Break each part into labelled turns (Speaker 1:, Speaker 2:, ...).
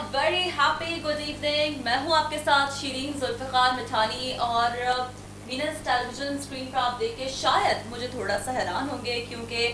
Speaker 1: Very happy good evening. मैं हूं आपके साथ शीरीन जुल्फ़िकार मिठानी और वीनस टेलीविजन स्क्रीन पर आप देख के शायद मुझे थोड़ा सा हैरान होंगे क्योंकि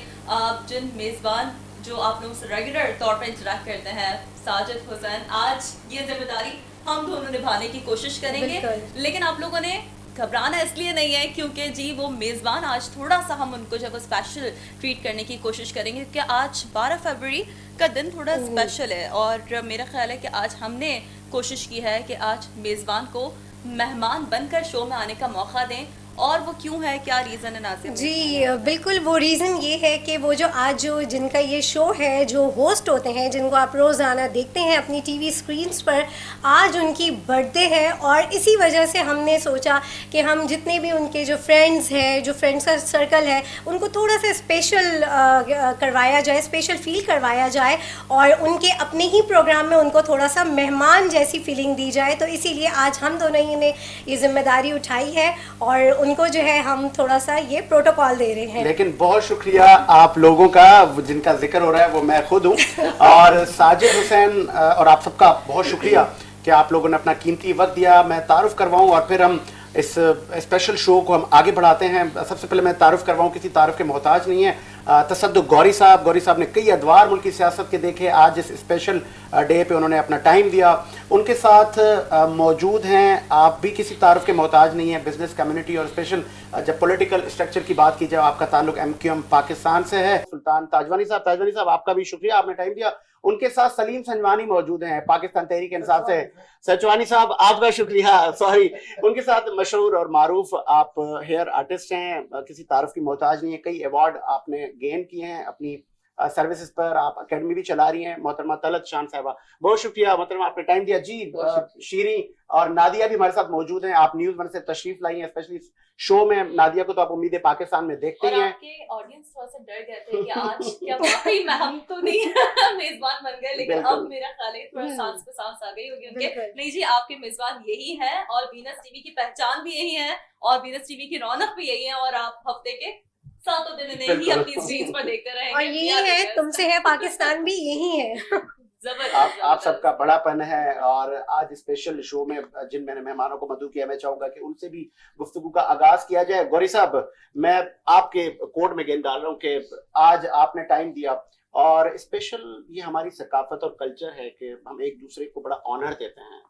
Speaker 1: जिन मेज़बान जो आप लोगों से रेगुलर तौर पर इंटरेक्ट करते हैं, साजिद हुसैन, आज ये जिम्मेदारी हम दोनों निभाने की कोशिश करेंगे। लेकिन आप लोगों ने घबराना इसलिए नहीं है क्योंकि जी वो मेज़बान आज थोड़ा सा हम उनको जब स्पेशल ट्रीट करने की कोशिश करेंगे क्योंकि आज 12 फरवरी का दिन थोड़ा स्पेशल है और मेरा ख्याल है कि आज हमने कोशिश की है कि आज मेज़बान को मेहमान बनकर शो में आने का मौका दें। और वो क्यों है, क्या रीज़न है नाज़िम?
Speaker 2: जी बिल्कुल, वो रीज़न ये है कि वो जो आज जो जिनका ये शो है, जो होस्ट होते हैं, जिनको आप रोज़ाना देखते हैं अपनी टीवी स्क्रीन्स पर, आज उनकी बर्थडे है। और इसी वजह से हमने सोचा कि हम जितने भी उनके जो फ्रेंड्स हैं, जो फ्रेंड्स का सर्कल है, उनको थोड़ा सा स्पेशल करवाया जाए, स्पेशल फील करवाया जाए और उनके अपने ही प्रोग्राम में उनको थोड़ा सा मेहमान जैसी फीलिंग दी जाए। तो इसीलिए आज हम दोनों ही ने ये जिम्मेदारी उठाई है और उनको जो है हम थोड़ा सा ये प्रोटोकॉल दे रहे हैं।
Speaker 3: लेकिन बहुत शुक्रिया आप लोगों का, जिनका जिक्र हो रहा है वो मैं खुद हूँ और साजिद हुसैन और आप सबका बहुत शुक्रिया कि आप लोगों ने अपना कीमती वक्त दिया। मैं तारुफ करवाऊँ और फिर हम इस स्पेशल शो को हम आगे बढ़ाते हैं। सबसे पहले मैं तारुफ करवाऊँ, किसी तारुफ के मोहताज नहीं है, तसद्दुक़ गौरी साहब ने कई अदवार मुल्की सियासत के देखे, आज इस स्पेशल डे पे उन्होंने अपना टाइम दिया। उनके साथ मौजूद हैं, आप भी किसी तारुफ के मोहताज नहीं है, बिजनेस कम्युनिटी और स्पेशल जब पॉलिटिकल स्ट्रक्चर की बात की जाए, आपका ताल्लुक MQM पाकिस्तान से है। सुल्तान ताजवानी साहब आपका भी शुक्रिया, आपने टाइम दिया। उनके साथ सलीम संजवानी मौजूद हैं, पाकिस्तान तहरीक इंसाफ से। सचवानी साहब आपका शुक्रिया, सॉरी। उनके साथ मशहूर और मारूफ आप हेयर आर्टिस्ट हैं, किसी तारुफ की मोहताज नहीं है, कई अवार्ड आपने गेन किए हैं अपनी सर्विसेज पर, आप एकेडमी भी चला रही हैं। मोहतरमा तलत शान साहबा बहुत शुक्रिया मोहतरमा, आपने टाइम दिया जी। शीरी और नादिया भी हमारे साथ मौजूद हैं, आप न्यूज़ वन से तशरीफ लाई हैं स्पेशली शो में। नादिया को तो आप उम्मीद है पाकिस्तान में देखते ही हैं।
Speaker 1: आपके ऑडियंस थोड़ा सा डर गए थे कि आज क्या वाकई में हम तो नहीं मेजबान बन गए, लेकिन अब मेरा ख्याल है थोड़ा सांस पे सांस आ गई होगी उनके। नहीं जी, आपके मेजबान यही हैं और वीनस टीवी की पहचान भी यही है और वीनस टीवी की रौनक भी यही है और आप हफ्ते के 7 दिन इन्हें ही अपनी स्क्रीन पर देखते रहेंगे।
Speaker 2: और यही है, तुमसे है पाकिस्तान भी यही है।
Speaker 3: आप सबका बड़ापन है। और आज स्पेशल शो में जिन मैंने मेहमानों को मदऊ किया, मैं चाहूंगा कि उनसे भी गुफ्तगू का आगाज किया जाए। गौरी साहब, मैं आपके कोर्ट में गेंद डाल रहा हूँ कि आज आपने टाइम दिया और स्पेशल ये हमारी सकाफत और कल्चर है कि हम एक दूसरे को बड़ा ऑनर देते हैं।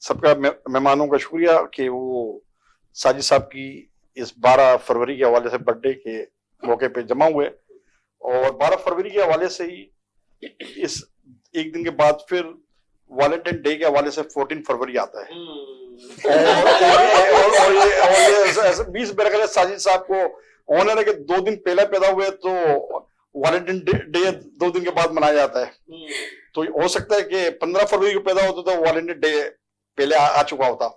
Speaker 4: सबका मेहमानों का शुक्रिया कि वो साजिद साहब की इस 12 फरवरी के हवाले से बर्थडे के मौके पे जमा हुए और 12 फरवरी के हवाले से ही इस एक दिन के बाद फिर वैलेंटाइन डे के हवाले से 14 फरवरी आता है। और ये 20 मेरे ख्याल साजिद साहब को ऑनर है कि 2 दिन पहले पैदा हुए तो वैलेंटाइन डे 2 दिन के बाद मनाया जाता है। तो हो सकता है कि 15 फरवरी को पैदा होता तो वैलेंटाइन डे पहले आ चुका होता।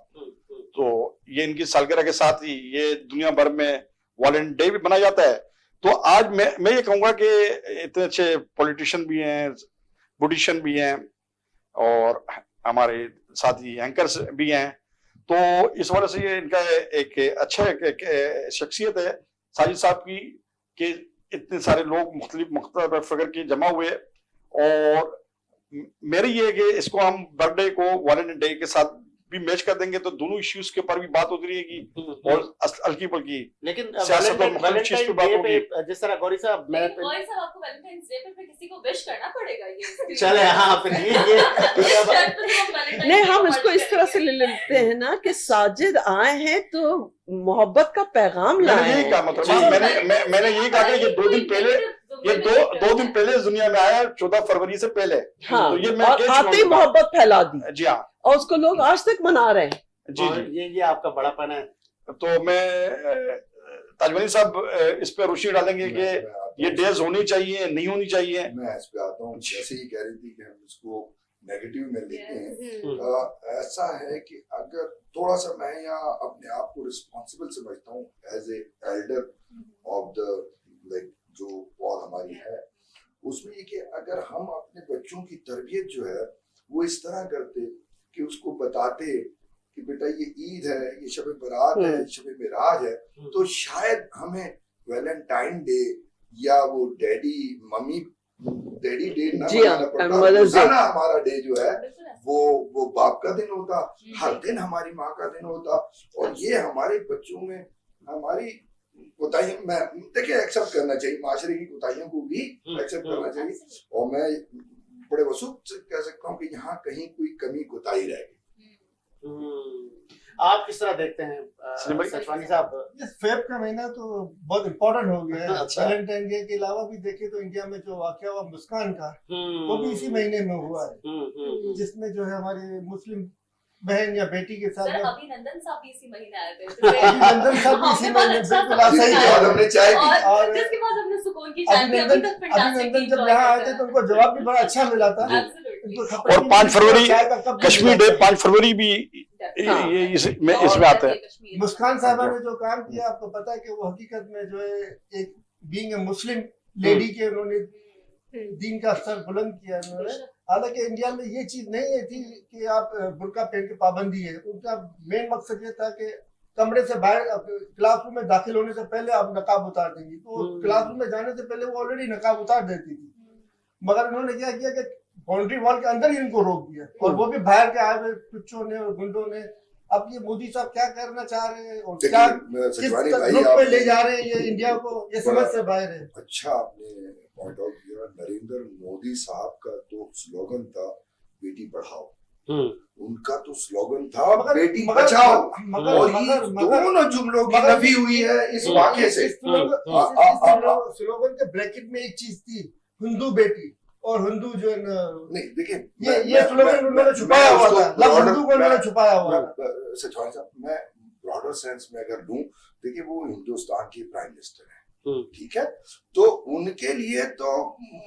Speaker 4: तो ये इनकी सालगिरह के साथ ही ये दुनिया भर में वैलेंटाइन डे भी मनाया जाता है। तो आज मैं ये कहूंगा कि इतने अच्छे पॉलिटिशियन भी हैं, बुडिशियन भी हैं और हमारे साथी एंकर्स भी हैं, तो इस वजह से ये इनका एक अच्छा शख्सियत है साजिद साहब की कि इतने सारे लोग मुख्तलिफ फिगर के जमा हुए। और मेरी ये है कि इसको हम बर्थडे को वैलेंटाइन डे के साथ भी मैच कर देंगे तो दोनों इश्यूज के ऊपर भी बात होती रहेगी और हल्की फुल्की
Speaker 3: लेकिन
Speaker 4: सियासत और मुख्तलिफ चीज पे बात होगी।
Speaker 3: जिस तरह गौरी साहब, मैं
Speaker 1: गौरी साहब आपको वैलेंटाइंस डे पे किसी को विश करना पड़ेगा ये
Speaker 3: चले। हाँ, फिर ये
Speaker 5: नहीं, हम इसको इस तरह से ले लेते हैं ना कि साजिद आए हैं तो मोहब्बत का पैगाम लाए।
Speaker 4: मैंने यही कहा, मतलब मैंने यही कहा कि ये 2 दिन पहले, ये दो दिन पहले इस दुनिया में आया, 14 फरवरी से पहले।
Speaker 5: हाँ,
Speaker 4: तो ये मैं
Speaker 5: और आते ही मोहब्बत फैला दी।
Speaker 4: जी हाँ,
Speaker 5: और उसको लोग आज तक मना रहे हैं।
Speaker 3: जी, ये आपका बड़ापन है।
Speaker 4: तो मैं ताजवानी साहब इस पे रोशनी डालेंगे कि ये डेज होनी चाहिए, नहीं होनी चाहिए।
Speaker 6: मैं इस पे आता हूँ। जैसे ही कह रही थी कि हम इसको नेगेटिव में लेते हैं, ऐसा है कि अगर थोड़ा सा मैं यहाँ अपने आप को रिस्पॉन्सिबल समझता हूँ as a elder of the like जो और हमारी है, उसमें ये कि अगर हम अपने बच्चों की तरबियत जो है वो इस तरह करते कि उसको बताते कि बेटा ये ईद है, ये शब बारात है, शब मिराज है, तो शायद हमें वैलेंटाइन डे या वो डैडी मम्मी डैडी डे ना
Speaker 5: जी हाँ,
Speaker 6: मनाना पड़ता,
Speaker 5: Mother's Day।
Speaker 6: रोजाना हमारा डे जो है
Speaker 1: बिल्कुल ऐसा।
Speaker 6: वो बाप का दिन होता, हर दिन हमारी माँ का दिन होता, और ये हमारे बच्चों में हमारी कोताहियां, मैं देखिए एक्सेप्ट करना चाहिए, माशरे की कोताहियों को भी एक्सेप्ट करना चाहिए, और मैं बड़े वसूख से कह सकता हूँ कि यहाँ कहीं कोई कमी कोताही रह गई।
Speaker 3: आप किस तरह देखते हैं
Speaker 4: सलीम भाई?
Speaker 3: सचवानी साहब?
Speaker 7: इस फेब का महीना तो बहुत इम्पोर्टेंट हो गया है।
Speaker 3: अच्छा।
Speaker 7: वैलेंटाइन डे के अलावा भी देखें तो इंडिया में जो वाकया हुआ मुस्कान का, वो भी इसी महीने में हुआ है, जिसमें जो है हमारे मुस्लिम बहन या बेटी के साथ
Speaker 1: सर
Speaker 7: में
Speaker 1: अभिनंदन साहब भी इसी महीने आए थे।
Speaker 7: अभिनंदन साहब भी इसी महीने, बिल्कुल आप सही
Speaker 6: जिसके
Speaker 7: कह
Speaker 6: बाद
Speaker 7: रहे
Speaker 6: हमने चाय पी,
Speaker 1: और
Speaker 7: और
Speaker 1: जिसके बाद हमने सुकून की चाय पी, अभी तक fantastic
Speaker 7: अभिनंदन जब
Speaker 1: enjoy
Speaker 7: यहाँ आए
Speaker 1: करते
Speaker 7: थे तो
Speaker 1: हैं।
Speaker 7: उनको जवाब भी बड़ा अच्छा मिला था।
Speaker 1: Absolutely.
Speaker 7: उनको थप्पड़
Speaker 4: और
Speaker 7: भी
Speaker 4: 5
Speaker 7: मिली,
Speaker 4: फरवरी
Speaker 7: चाय का कप भी
Speaker 4: कश्मीर
Speaker 7: मिला।
Speaker 4: डे 5 फरवरी भी
Speaker 1: हाँ।
Speaker 4: ये इसमें आता है।
Speaker 1: कश्मीर।
Speaker 7: मुस्कान साहबा ने जो काम किया, आपको पता है कि वो हकीकत में जो है एक बीइंग ए मुस्लिम लेडी के उन्होंने दीन का स्तर बुलंद किया उन्होंने। हालांकि इंडिया में ये चीज नहीं है थी कि आप बुर्का पहन के पाबंदी है, उनका मेन मकसद ये था कि कमरे से बाहर क्लासरूम में दाखिल होने से पहले आप नकाब उतार देंगी, तो क्लासरूम में जाने से पहले वो ऑलरेडी नकाब उतार देती थी, मगर उन्होंने क्या किया कि बाउंड्री वॉल के अंदर ही इनको रोक दिया, और वो भी बाहर के आए हुए टुच्चों ने और गुंडों ने। अब ये मोदी साहब क्या करना चाह रहे हैं और क्या
Speaker 6: देखिए
Speaker 7: किस
Speaker 6: सचवानी भाई
Speaker 7: ग्रुप पे ले
Speaker 6: आप
Speaker 7: जा रहे हैं ये इंडिया को, ये समझ से बाहर है।
Speaker 6: अच्छा आपने पॉइंट आउट किया, नरेंद्र मोदी साहब का तो स्लोगन था बेटी पढ़ाओ, उनका तो स्लोगन था बेटी बचाओ, और ये दोनों जुमलों की नफी हुई है इस वाक्य से।
Speaker 7: स्लोगन के ब्रैकेट में एक चीज थी, हिंदू बेटी और हिंदू जो है ना,
Speaker 6: नहीं देखिए
Speaker 7: ये स्लोगन उन्होंने छुपाया हुआ था, लफ्ज़ हिंदू को उन्होंने छुपाया हुआ था।
Speaker 6: सचवानी साहब, मैं ब्रॉडर सेंस में अगर लूं, देखिए वो हिंदुस्तान की प्राइम मिनिस्टर है, ठीक है, तो उनके लिए तो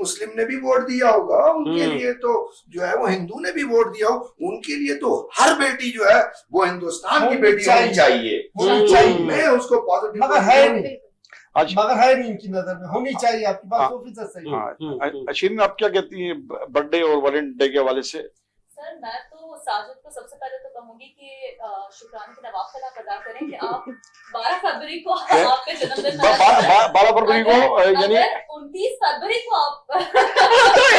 Speaker 6: मुस्लिम ने भी वोट दिया होगा, उनके लिए तो जो है वो हिंदू ने भी वोट दिया हो, उनके लिए तो हर बेटी जो है वो हिंदुस्तान की बेटी होनी चाहिए। मैं उसको पॉजिटिव
Speaker 7: मगर है नहीं,
Speaker 4: आज
Speaker 7: मगर है नहीं इनकी नजर में, होनी चाहिए। आपकी बात 100% सही है।
Speaker 4: हाँ, अशीन आप क्या कहती हैं बर्थडे और वैलेंटाइन डे के हवाले से?
Speaker 1: सर मैं तो साजिद को सबसे पहले तो कहूंगी कि शुक्राना की नवाफिल आप अदा करें कि आप 12 फरवरी को आपका जन्मदिन मनाया जा रहा है।
Speaker 4: 12 फरवरी को यानी
Speaker 1: 29 फरवरी को आप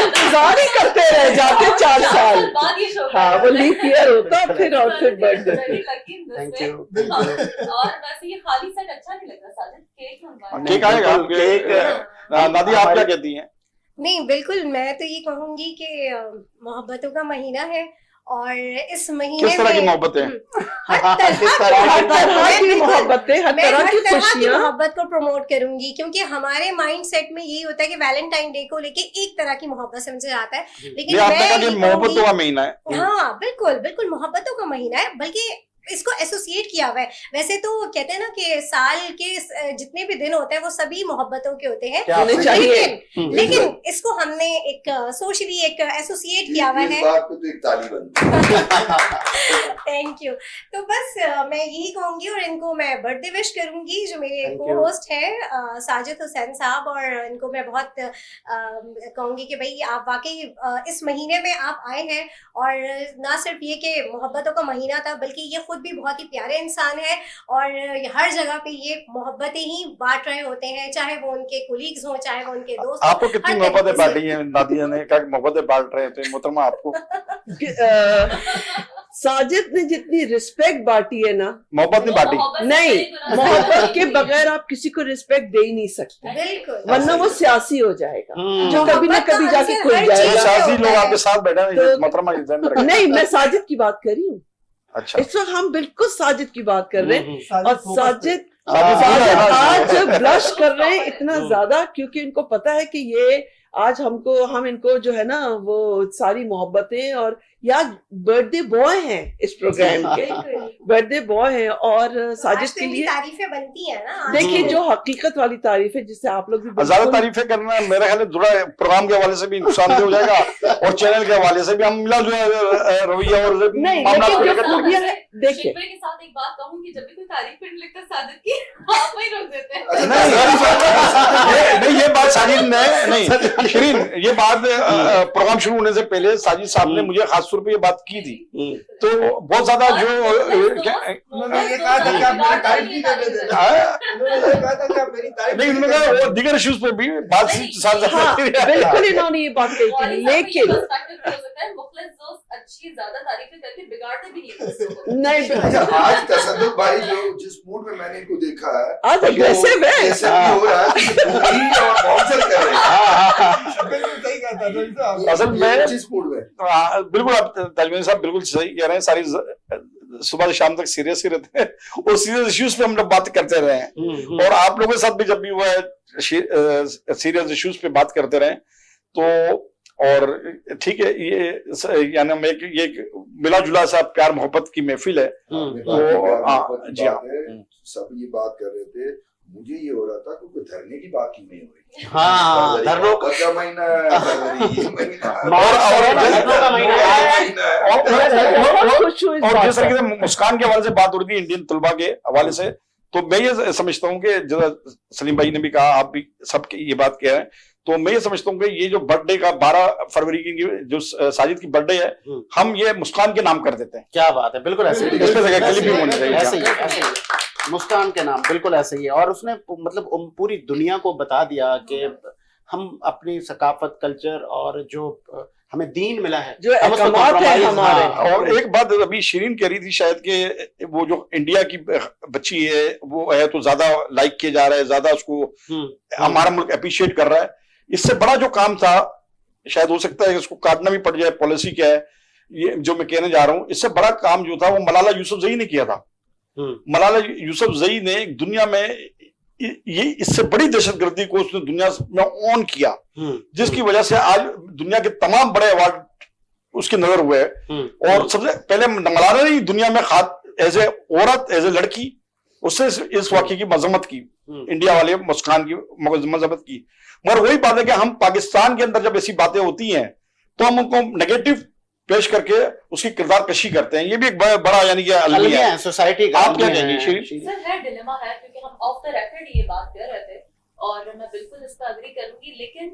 Speaker 5: इंतजार ही करते रह जाते 4 साल
Speaker 1: बाद ये शो
Speaker 5: हाँ, वो लीप ईयर होता फिर, और फिर बर्थडे।
Speaker 3: Thank you.
Speaker 1: और वैसे ये खाली सेट अच्छा नहीं लग रहा साजिद, केक मंगवाएं।
Speaker 4: केक आएगा आपके? नादिया आप क्या कहती हैं?
Speaker 2: नहीं, बिल्कुल, मैं तो ये कहूंगी कि मोहब्बतों का महीना है, और इस महीने
Speaker 4: किस तरह की
Speaker 2: में
Speaker 4: मोहब्बत है?
Speaker 2: हर तरह
Speaker 5: हर तरह की मोहब्बतें, हर
Speaker 2: मैं
Speaker 5: तरह
Speaker 2: हर
Speaker 5: की
Speaker 2: तरह की
Speaker 5: खुशियाँ।
Speaker 2: मोहब्बत को प्रमोट करूंगी, क्योंकि हमारे माइंड सेट में यही होता है कि वैलेंटाइन डे को लेके एक तरह की मोहब्बत समझे आता है, लेकिन
Speaker 4: ये आपने
Speaker 2: मैं
Speaker 4: कहा कि
Speaker 2: ये
Speaker 4: मोहब्बतों
Speaker 2: कहूंगी,
Speaker 4: का महीना है।
Speaker 2: हाँ बिल्कुल बिल्कुल मोहब्बतों का महीना है, बल्कि इसको एसोसिएट किया हुआ है। वैसे तो कहते हैं ना कि साल के जितने भी दिन होते हैं वो सभी मोहब्बतों के होते हैं,
Speaker 5: होने चाहिए।
Speaker 2: लेकिन इसको हमने एक सोशली एक एसोसिएट किया हुआ
Speaker 6: इस
Speaker 2: है।
Speaker 6: बात पे तो एक ताली बनती।
Speaker 2: Thank you. तो बस मैं यही कहूंगी, और इनको मैं बर्थडे विश करूंगी जो मेरे
Speaker 3: Thank
Speaker 2: को होस्ट है साजिद हुसैन साहब, और इनको मैं बहुत कहूंगी कि भाई आप वाकई इस महीने में आप आए हैं, और ना सिर्फ ये कि मोहब्बतों का महीना था, बल्कि ये खुद भी बहुत ही प्यारे इंसान है, और हर जगह पे ये मोहब्बतें ही बांट रहे होते हैं, चाहे वो उनके कुलीग्स हों, चाहे वो उनके दोस्त।
Speaker 4: आपको कितनी
Speaker 2: हर
Speaker 4: मोहब्बतें
Speaker 2: तरीके से।
Speaker 4: बांटी हैं? नादिया ने कहा कि मोहब्बतें बांट रहे थे मोहतरमा आपको।
Speaker 5: साजिद ने जितनी रिस्पेक्ट बांटी है ना,
Speaker 4: मोहब्बत नहीं बांटी।
Speaker 5: नहीं, मोहब्बत के बगैर आप किसी को रिस्पेक्ट दे ही नहीं सकते,
Speaker 2: बिल्कुल,
Speaker 5: वरना वो सियासी हो जाएगा, जो
Speaker 2: मोहब्बत
Speaker 5: कभी ना
Speaker 2: तो
Speaker 5: कभी जाके
Speaker 2: हमसे
Speaker 5: खुल
Speaker 2: हर
Speaker 4: तो
Speaker 2: चीज़
Speaker 5: जाएगा।
Speaker 4: सियासी
Speaker 2: होता
Speaker 4: लोग
Speaker 2: है।
Speaker 4: आपके साथ बैठे हैं,
Speaker 5: तो-
Speaker 4: मोहतरमा ये ध्यान में रखें।
Speaker 5: नहीं, मैं साजिद की बात कर रही हूँ,
Speaker 4: अच्छा,
Speaker 5: इस वक्त हम बिल्कुल साजिद की बात कर रहे हैं। और
Speaker 7: साजिद फोकस पे।
Speaker 5: साजिद
Speaker 4: साजिद
Speaker 5: आज ब्लश कर रहे हैं इतना ज्यादा, क्योंकि इनको पता है कि ये आज हम इनको जो है ना वो सारी मोहब्बतें, और यार बर्थडे बॉय हैं इस प्रोग्राम के,
Speaker 2: बिल्कुल।
Speaker 5: बर्थडे बॉय हैं, और
Speaker 2: आज
Speaker 5: साजिद
Speaker 2: तो
Speaker 5: के
Speaker 2: इनकी
Speaker 5: लिए
Speaker 2: तारीफें बनती है ना। आज
Speaker 5: देखिए
Speaker 2: तो-
Speaker 5: जो हकीकत वाली तारीफ है, जिससे आप लोग भी
Speaker 4: ज्यादा
Speaker 5: बिल्कुल-
Speaker 4: तारीफें करना मेरे ख्याल में थोड़ा प्रोग्राम के हवाले से भी नुकसानदेह हो जाएगा, और चैनल के हवाले से भी हम मिला जुला रवैया और
Speaker 5: नहीं,
Speaker 4: मामला
Speaker 5: लेकिन
Speaker 4: को
Speaker 5: जो
Speaker 4: लेकर
Speaker 5: खूबियां है, देखिए
Speaker 1: शिकवे के साथ एक बात कहूंगी, जब भी कोई तारीफ करने लगता है साजिद की, आप वही रोक देते हैं।
Speaker 4: नहीं ये बात साजिद ने नहीं शिरीन, ये बात प्रोग्राम शुरू होने से पहले साजिद साहब ने मुझे खास तौर पे ये बात की थी, तो बहुत ज्यादा जो
Speaker 7: उन्होंने ये कहा था कि आप मेरी तारीफ नहीं करने देते। उन्होंने ये कहा था कि आप मेरी तारीफ
Speaker 4: नहीं, उन्होंने कहा वो दीगर इश्यूज पे भी बात
Speaker 5: हाँ, बिल्कुल इन्होंने ये बात कही
Speaker 1: और
Speaker 5: थी,
Speaker 1: इस
Speaker 5: लेकिन
Speaker 1: पर्सपेक्टिव पे हो सकता है मुखलिस दोस्त अच्छी ज्यादा तारीफें करके बिगाड़ते भी नहीं हैं दोस्तों को।
Speaker 5: नहीं
Speaker 6: अच्छा, आज तसद्दुक भाई जो जिस मूड में मैंने इनको देखा है,
Speaker 5: आज aggressive है।
Speaker 6: जैसे भी हो रहा है पूरी और बाउंसर कर रहे हैं।
Speaker 7: बिल्कुल सही कहा था रवि साहब।
Speaker 4: असल में
Speaker 6: जिस मूड में
Speaker 4: बिल्कुल आप ताजमहल साहब बिल्कुल सही कह रहे हैं, सारी सुबह से शाम तक सीरियस ही रहते हैं और सीरियस इश्यूज पे हम लोग बात करते रहे हैं, और आप लोगों के साथ भी जब भी हुआ है सीरियस इश्यूज पे बात करते रहे, तो और ठीक है, ये यानी हम ये मिला जुला सा प्यार मोहब्बत की महफिल है। जी हाँ,
Speaker 6: सब ये बात कर रहे थे, मुझे ये हो रहा था कि कोई धरने की बात ही नहीं हो रही।
Speaker 3: हाँ, धरनों
Speaker 6: का महीना है, फरवरी ये महीना है,
Speaker 3: धरनों का महीना है।
Speaker 4: और जिस तरीके से मुस्कान के हवाले से बात हो रही थी, इंडियन तलबा के हवाले से, तो मैं ये समझता हूँ कि जैसा सलीम भाई ने भी कहा, आप भी सब ये बात कह रहे हैं, तो मैं ये समझता हूँ कि ये जो बर्थडे का 12 फरवरी की जो साजिद की बर्थडे है, हम ये मुस्कान के नाम कर देते हैं।
Speaker 3: क्या बात है, बिल्कुल ऐसे ही,
Speaker 4: इसमें जगह क्लिप भी होनी चाहिए।
Speaker 3: ऐसे ही, ऐसे ही मुस्कान के नाम बिल्कुल ऐसे ही है। और उसने मतलब पूरी दुनिया को बता दिया कि हम अपनी सकाफत, कल्चर और जो हमें दीन मिला है,
Speaker 5: जो
Speaker 3: हम उसको
Speaker 5: अहकामात है
Speaker 3: compromise-
Speaker 5: हमारे।
Speaker 3: हाँ,
Speaker 4: और एक बात अभी शिरीन कह रही थी शायद कि वो जो इंडिया की बच्ची है वो है तो ज्यादा लाइक किया जा रहा है, ज्यादा उसको हमारा मुल्क अप्रिशिएट कर रहा है। इससे बड़ा जो काम था, शायद हो सकता है कि उसको काटना भी पड़ जाए, पॉलिसी क्या है ये जो मैं कहने जा रहा हूँ, इससे बड़ा काम जो था वो मलाला यूसुफजई ने किया था। मलाला यूसुफजई ने दुनिया में ये इससे बड़ी दहशतगर्दी को उसने दुनिया में ऑन किया, जिसकी वजह से आज दुनिया के तमाम बड़े अवार्ड उसके नजर हुए हैं। और सबसे पहले मलाला ने दुनिया में एज ए औरत, एज ए लड़की, उससे इस वाकये की मजम्मत की, इंडिया वाले मुस्कान की मजम्मत की। मगर वही बात है कि हम पाकिस्तान के अंदर जब ऐसी बातें होती हैं तो हम उनको नेगेटिव पेश करके उसकी किरदार कशी करते हैं। ये भी एक बड़ा यानी कि अलमिया है
Speaker 3: सोसाइटी का।
Speaker 4: आप क्या कहेंगे शिरीन?
Speaker 1: सर है डिलेमा है, क्योंकि हम ऑफ द रेकॉर्ड ये बात कर रहे थे और मैं बिल्कुल इस पर अग्री करूंगी, लेकिन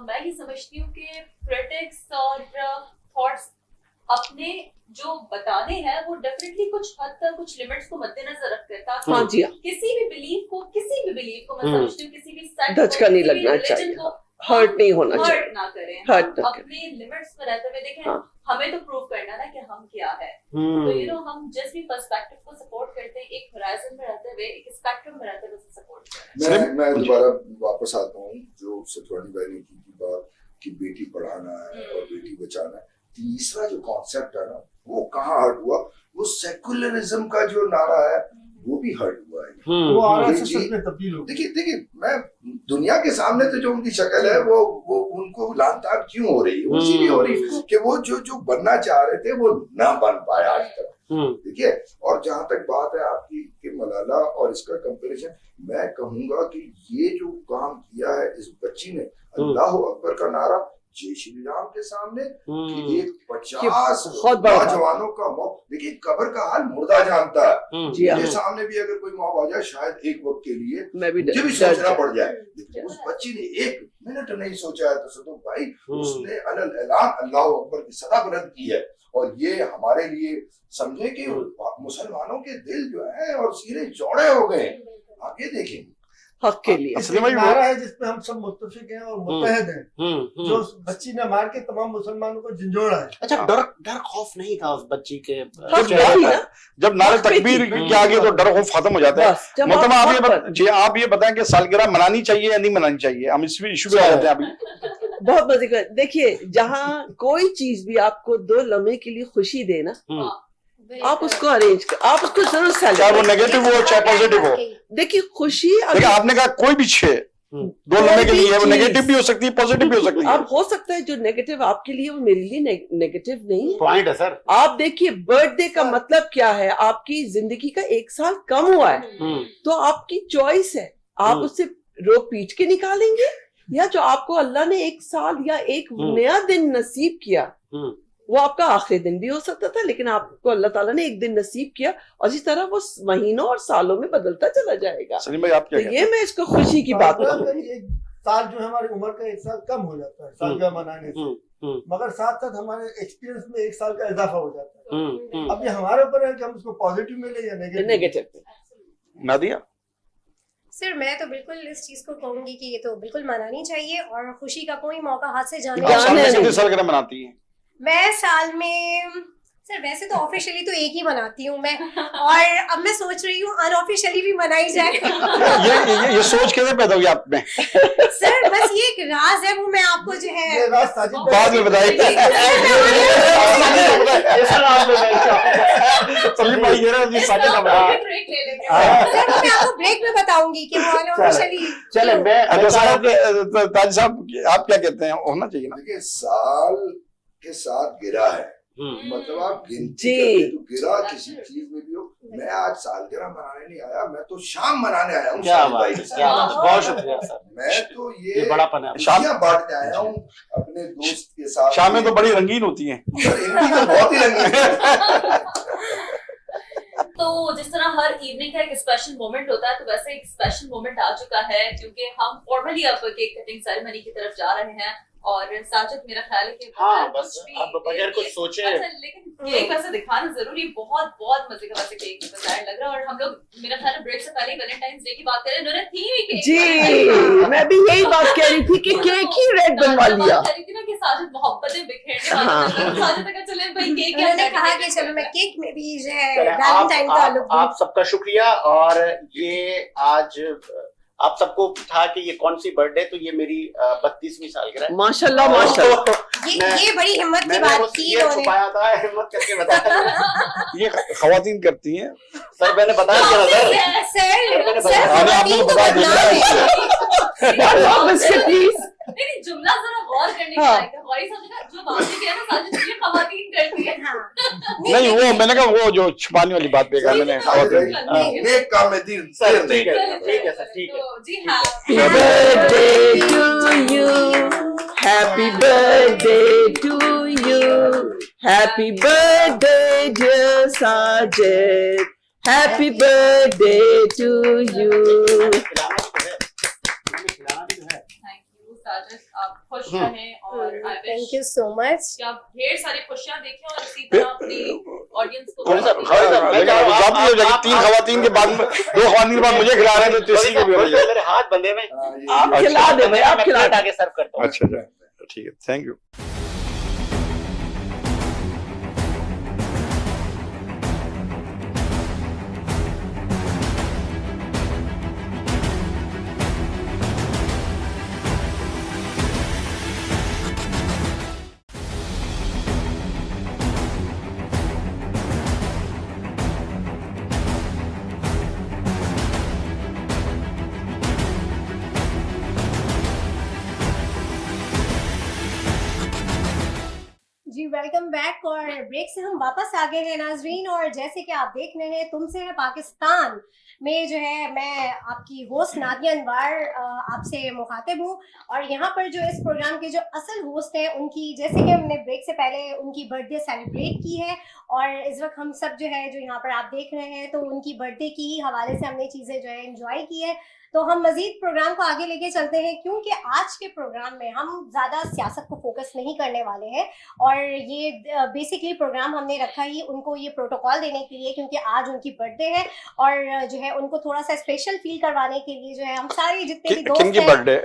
Speaker 1: मैं ये समझती हूँ कि क्रिटिक्स और थॉट्स अपने जो बताने हैं वो डेफिनेटली कुछ हद तक कुछ लिमिट्स को मद्देनजर रखते हैं, ताकि
Speaker 5: हाँ जी हाँ,
Speaker 1: किसी भी बिलीफ को मैं समझती हूँ किसी भी सेक्ट
Speaker 5: धचका नहीं लगना चाहिए, हर्ट नहीं होना चाहिए,
Speaker 1: हर्ट ना करें,
Speaker 5: हर्ट ना
Speaker 1: अपने लिमिट्स में रहते हुए देखें।
Speaker 5: हाँ।
Speaker 1: हमें तो प्रूव करना ना कि हम क्या है, तो हम जिस भी पर्सपेक्टिव को सपोर्ट करते हैं, एक होराइजन में रहते हुए, एक स्पेक्ट्रम में रहते हुए उसे सपोर्ट करते हैं।
Speaker 6: मैं दोबारा वापस आता हूँ जो सचवानी भाई ने की बात कि बेटी पढ़ाना है और बेटी बचाना है। तीसरा जो कॉन्सेप्ट है ना, वो कहाँ हर्ट हुआ, वो सेकुलरिज्म का जो नारा है वो भी हर्ट हुआ है।
Speaker 7: वो आरएसएस में तब्दील हो।
Speaker 6: देखिए मैं दुनिया के सामने तो जो उनकी शक्ल है वो उनको लानतान क्यों हो रही है, वो इसीलिए हो रही है कि वो जो बनना चाह रहे थे वो ना बन पाए आज तक। देखिए, और जहां तक बात है आपकी कि मलाला और इसका कंपैरिजन, मैं कहूंगा कि ये जो काम किया है इस बच्ची ने, अल्लाह अकबर का नारा जय श्री राम के सामने, कि एक 50 नौजवानों का मौत। देखिए कब्र का हाल मुर्दा जानता है, मेरे सामने भी अगर कोई मौत आ जाए शायद एक वक्त के लिए मुझे भी सोचना पड़ जाए, लेकिन उस बच्ची ने 1 मिनट नहीं सोचा है। तो भाई उसने अलल ऐलान अल्लाह अकबर की सदा बुलंद की है, और ये हमारे लिए समझे कि मुसलमानों के दिल जो है और सीने चौड़े हो गए। आप ये देखें
Speaker 5: हक के लिए
Speaker 7: एक नारा है जिसपे हम सब मुत्तफिक हैं और मुत्तहद हैं, जो बच्ची ने मार के तमाम मुसलमानों को झंझोड़ा है।
Speaker 3: अच्छा, डर खौफ नहीं था उस बच्ची के
Speaker 4: जब नारे तकबीर के आगे तो डर खौफ खत्म हो जाता है। मतलब आप ये बताएं कि सालगिरह मनानी चाहिए या नहीं मनानी चाहिए? हम इस इशू पे आ जाते हैं अभी।
Speaker 5: बहुत मजे का। देखिए, जहाँ कोई चीज भी आपको 2 लम्हे के लिए खुशी देना, आप उसको अरेंज कर, आप उसको जरूर
Speaker 4: चाहे वो नेगेटिव हो चाहे पॉजिटिव हो।
Speaker 5: देखिए खुशी,
Speaker 4: देखिए आपने कहा कोई भी 2 लम्हे के लिए, वो नेगेटिव भी हो सकती है, पॉजिटिव भी हो सकती है।
Speaker 5: अब हो सकता है जो नेगेटिव आपके लिए वो मेरे लिए नेगेटिव नहीं है।
Speaker 3: पॉइंट है सर।
Speaker 5: आप देखिए, बर्थडे का मतलब क्या है? आपकी जिंदगी का 1 साल कम हुआ है, तो आपकी चॉइस है, आप उससे रोक पीट के निकालेंगे, या जो आपको अल्लाह ने 1 साल या एक नया दिन नसीब किया, वो आपका आखिरी दिन भी हो सकता था, लेकिन आपको अल्लाह ताला ने एक दिन नसीब किया, और इस तरह वो महीनों और सालों में बदलता चला जाएगा।
Speaker 4: सलीम भाई आप क्या
Speaker 5: तो ये मैं इसको खुशी की बात करूँ।
Speaker 7: साल जो है हमारी उम्र का 1 साल कम हो जाता है सालगिरह मनाने से, मगर साथ साथ हमारे एक्सपीरियंस में 1 साल का इजाफा हो जाता है। अब ये हमारे ऊपर है कि हम उसको पॉजिटिव में ले या
Speaker 5: नेगेटिव।
Speaker 4: नादिया
Speaker 2: सर मैं तो बिल्कुल इस चीज को कहूंगी कि ये तो बिल्कुल मनानी चाहिए और खुशी का कोई मौका हाथ से जाने
Speaker 4: आप साल में
Speaker 5: नहीं।
Speaker 4: कितनी सालगिरह मनाती हैं?
Speaker 2: मैं साल में सर वैसे तो ऑफिशियली तो एक ही मनाती हूँ मैं, और अब मैं सोच रही हूँ अनऑफिशियली भी मनाई जाए।
Speaker 4: ये सोच कैसे पैदा हुई आप में?
Speaker 2: सर बस ये एक राज है, वो मैं आपको जो है
Speaker 7: ये राज साजिद
Speaker 4: बाद में बताइए। सलीम भाई ये रहा जी साजिद का बता।
Speaker 1: ब्रेक ले लेंगे।
Speaker 2: सर वो मैं आपको ब्रेक में बताऊंगी कि वो अनऑफिशियली।
Speaker 3: चले मैं
Speaker 4: अच्छा साहब ताज साहब आप क्या कहते हैं, होना चाहिए ना?
Speaker 6: देखिए साल के साथ गिरा है, मतलब आप गिनती
Speaker 5: जी।
Speaker 6: करके तो गिरा किसी चीज में भी हो। मैं आज सालगिरह मनाने नहीं आया, मैं तो शाम मनाने आया हूँ।
Speaker 3: क्या
Speaker 6: साजिद
Speaker 3: बात
Speaker 6: भाई
Speaker 3: है,
Speaker 6: के साथ।
Speaker 3: क्या बात है, बहुत शुक्रिया सर।
Speaker 6: मैं तो
Speaker 3: ये बड़ापन है।
Speaker 6: खुशियां बांटने आया हूँ अपने दोस्त के साथ।
Speaker 4: शामें तो बड़ी रंगीन होती हैं।
Speaker 6: इनकी तो बहुत ही रंगीन है।
Speaker 1: तो जिस तरह हर इवनिंग का एक स्पेशल मोमेंट होता है, तो वैसे एक स्पेशल मोमेंट आ चुका है क्योंकि हम फॉर्मली अब केक कटिंग सेरेमनी की तरफ जा रहे हैं। और साजिद मेरा ख्याल है कि
Speaker 3: हाँ,
Speaker 1: बगैर
Speaker 3: बस
Speaker 1: कुछ भी
Speaker 3: अब बगैर कुछ सोचे।
Speaker 1: अच्छा, लेकिन केक वैसे दिखाना जरूरी, बहुत बहुत मजे का वैसे केक डिजाइन लग रहा है। और हम लोग मेरा ख्याल है ब्रेक से पहले वैलेंटाइंस डे की बात करें, इन्होंने थीम ही केक
Speaker 5: जी मैं भी यही बात कह रही थी कि केक ही रेड बनवा लिया।
Speaker 1: कह रही थी ना कि साजिद मोहब्बतें बिखेरने वाला
Speaker 5: हाँ।
Speaker 1: है। साजिद ने कहा चले भाई केक
Speaker 2: उन्होंने कहा कि चलो मैं केक में भी जो है
Speaker 3: चले,
Speaker 2: वैलेंटाइन का लुक
Speaker 3: आप सबका शुक्रिया। और ये आज आप सबको था कि ये कौन सी बर्थडे, तो ये मेरी 32वीं सालगिरह है।
Speaker 5: माशाल्लाह माशाल्लाह।
Speaker 2: ये बड़ी हिम्मत की
Speaker 3: मैंने
Speaker 2: बात
Speaker 3: वो
Speaker 2: की
Speaker 3: ये
Speaker 2: इन्होंने।
Speaker 3: छुपाया था, हिम्मत करके बताया।
Speaker 4: ये खवातीन करती हैं।
Speaker 3: सर मैंने बताया था सर।
Speaker 2: सर
Speaker 4: अरे आपने तो बता दिया।
Speaker 5: प्लीज
Speaker 1: नहीं जुमला जरा गौर करने का
Speaker 5: हाँ।
Speaker 1: है। गौरी साहब ने कहा जो बातें किया ना साजिद ये खवातीन करती है।
Speaker 2: हाँ।
Speaker 4: नहीं वो मैंने कहा वो जो छुपाने वाली बात पे कहा मैंने खवातीन।
Speaker 6: नेक काम में देर
Speaker 3: सर
Speaker 6: देर
Speaker 3: ठीक
Speaker 6: नहीं।
Speaker 3: है, ठीक है सर, ठीक है।
Speaker 1: तो जी हाँ
Speaker 5: birthday to you, happy birthday to you, happy birthday dear Sajid, happy birthday to you.
Speaker 1: Thank you Sajid, आप खुश रहें और I wish
Speaker 2: thank you so much.
Speaker 1: कि आप ढेर सारी खुशियां देखें और इसी तरह अपनी ऑडियंस को
Speaker 3: थोड़ी सा-
Speaker 1: दें।
Speaker 3: थोड़ी सा- मैं चाह रहा हूँ
Speaker 4: बात नहीं हो जाएगी।
Speaker 3: आप-
Speaker 4: 3 खवातीन के बाद में 2 खवातीन के बाद मुझे खिला रहे हैं तो तीसरी को भी हो जाएगी।
Speaker 3: मेरे हाथ बंधे में।
Speaker 5: आप खिला दे भाई, आप खिला दे।
Speaker 3: आगे सर्व करता हूँ।
Speaker 4: अच्छा ठीक है, थैंक यू।
Speaker 2: जी वेलकम बैक। और ब्रेक से हम वापस आ गए हैं नाजरीन, और जैसे कि आप देख रहे हैं तुमसे है पाकिस्तान में जो है मैं आपकी होस्ट नादिया अनवर आपसे मुखातिब हूँ। और यहाँ पर जो इस प्रोग्राम के जो असल होस्ट हैं उनकी, जैसे कि हमने ब्रेक से पहले उनकी बर्थडे सेलिब्रेट की है, और इस वक्त हम सब जो है जो यहाँ पर आप देख रहे हैं तो उनकी बर्थडे की ही हवाले से हमने चीज़ें जो है एंजॉय की है। तो हम मजीद प्रोग्राम को आगे लेके चलते हैं क्योंकि आज के प्रोग्राम में हम ज़्यादा सियासत को फोकस नहीं करने वाले हैं, और ये बेसिकली प्रोग्राम हमने रखा ही उनको ये प्रोटोकॉल देने के लिए क्योंकि आज उनकी बर्थडे है, और जो है उनको थोड़ा सा स्पेशल फील करवाने के लिए जो है हम सारे जितने भी दोस्त
Speaker 4: किनकी
Speaker 2: हैं
Speaker 4: बर्थडे?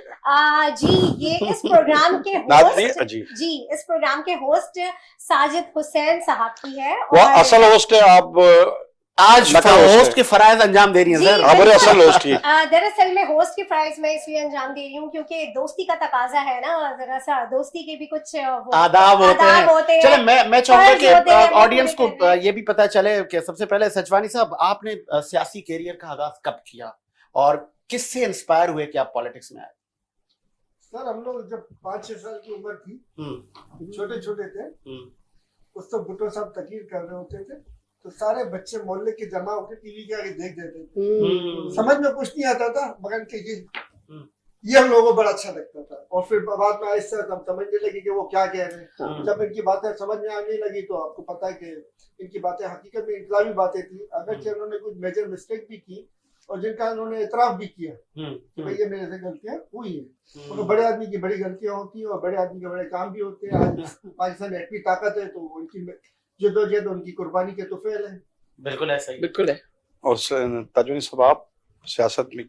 Speaker 2: जी ये इस प्रोग्राम के
Speaker 4: नादिया
Speaker 2: होस्ट
Speaker 4: जी।
Speaker 2: जी इस प्रोग्राम के होस्ट साजिद हुसैन साहब की है।
Speaker 4: वो
Speaker 2: और
Speaker 4: असल होस्ट है आप?
Speaker 3: आज
Speaker 4: नकल होस्ट
Speaker 3: होस्ट
Speaker 4: है।
Speaker 3: के फराइज अंजाम दे रही हैं
Speaker 2: जी,
Speaker 3: सर।
Speaker 4: आप बोले असल होस्ट की।
Speaker 2: दरअसल मैं होस्ट की प्राइस में इसलिए अंजाम दे रही हूँ क्योंकि दोस्ती का तकाजा है ना, जरा सा दोस्ती के भी कुछ वो
Speaker 3: आदाब होते हैं। चले मैं चाहूंगा
Speaker 2: फर्ज होते हैं,
Speaker 3: कि
Speaker 2: वो
Speaker 3: ऑडियंस को
Speaker 2: पूरे करने।
Speaker 3: ये भी पता चले कि सबसे पहले सचवानी साहब आपने सियासी कैरियर का आगाज कब किया और किससे इंस्पायर हुए कि आप पॉलिटिक्स में आए?
Speaker 7: सर हम लोग जब 5-6 साल की उम्र थी, छोटे छोटे थे, उस तो भुट्टो साहब तकीर कर रहे होते थे, तो सारे बच्चे मोहल्ले के जमा होकर टीवी के आगे देख देते थे। समझ में कुछ नहीं आता था मगर कि ये हम लोगों को बड़ा अच्छा लगता था। और फिर बाद में आहिस्ता तब समझने लगी कि वो क्या कह रहे हैं। जब इनकी बातें समझ में आने लगी तो आपको पता है कि इनकी बातें हकीकत में इनकलाबी बातें थी, अगरचे उन्होंने कुछ मेजर मिस्टेक भी की और जिनका उन्होंने इतराफ भी किया कि भाई ये मेरे से गलतियां हुई है। मगर बड़े आदमी की बड़ी गलतियां होती हैं और बड़े आदमी के बड़े काम भी होते हैं। आज पाकिस्तान में इतनी ताकत है तो उनकी जद्दोजहद, उनकी कुर्बानी के तो फेल है।
Speaker 3: बिल्कुल ऐसा ही।
Speaker 5: बिल्कुल है।
Speaker 4: और ताजवानी साहब, आप सियासत में?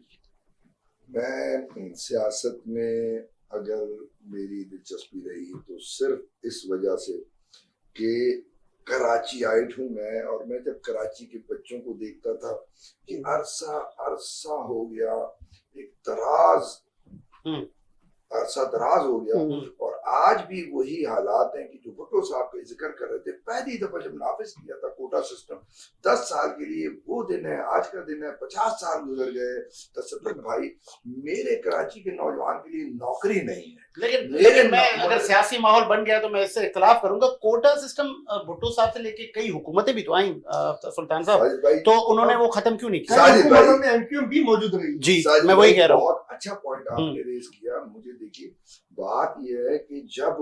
Speaker 6: मैं सियासत में अगर मेरी दिलचस्पी रही तो सिर्फ इस वजह से कि कराची आइट हूँ मैं, और मैं जब कराची के बच्चों को देखता था कि अरसा हो गया, एक अरसा दराज हो गया, और आज भी वही हालात हैं कि जो भुट्टो साहब का जिक्र कर रहे थे। पहली दफा जब नाफिज किया था कोटा सिस्टम 10 साल के लिए, वो दिन है, आज का दिन है, 50 साल गुजर गए। तसद्दुक भाई, मेरे कराची के नौजवान के लिए नौकरी नहीं है।
Speaker 3: लेकिन मैं अगर सियासी माहौल बन गया तो मैं इससे इख्तलाफ करूंगा। कोटा सिस्टम भुट्टो साहब से लेके कई हुकूमतें भी तो आई सुल्तान साहब, तो उन्होंने वो खत्म क्यों नहीं किया?
Speaker 7: हुकूमतों में एमक्यूएम भी मौजूद रही।
Speaker 3: जी, मैं वही कह रहा हूँ।
Speaker 6: बहुत अच्छा पॉइंट आपने रेज किया। मुझे देखिए, बात यह है कि जब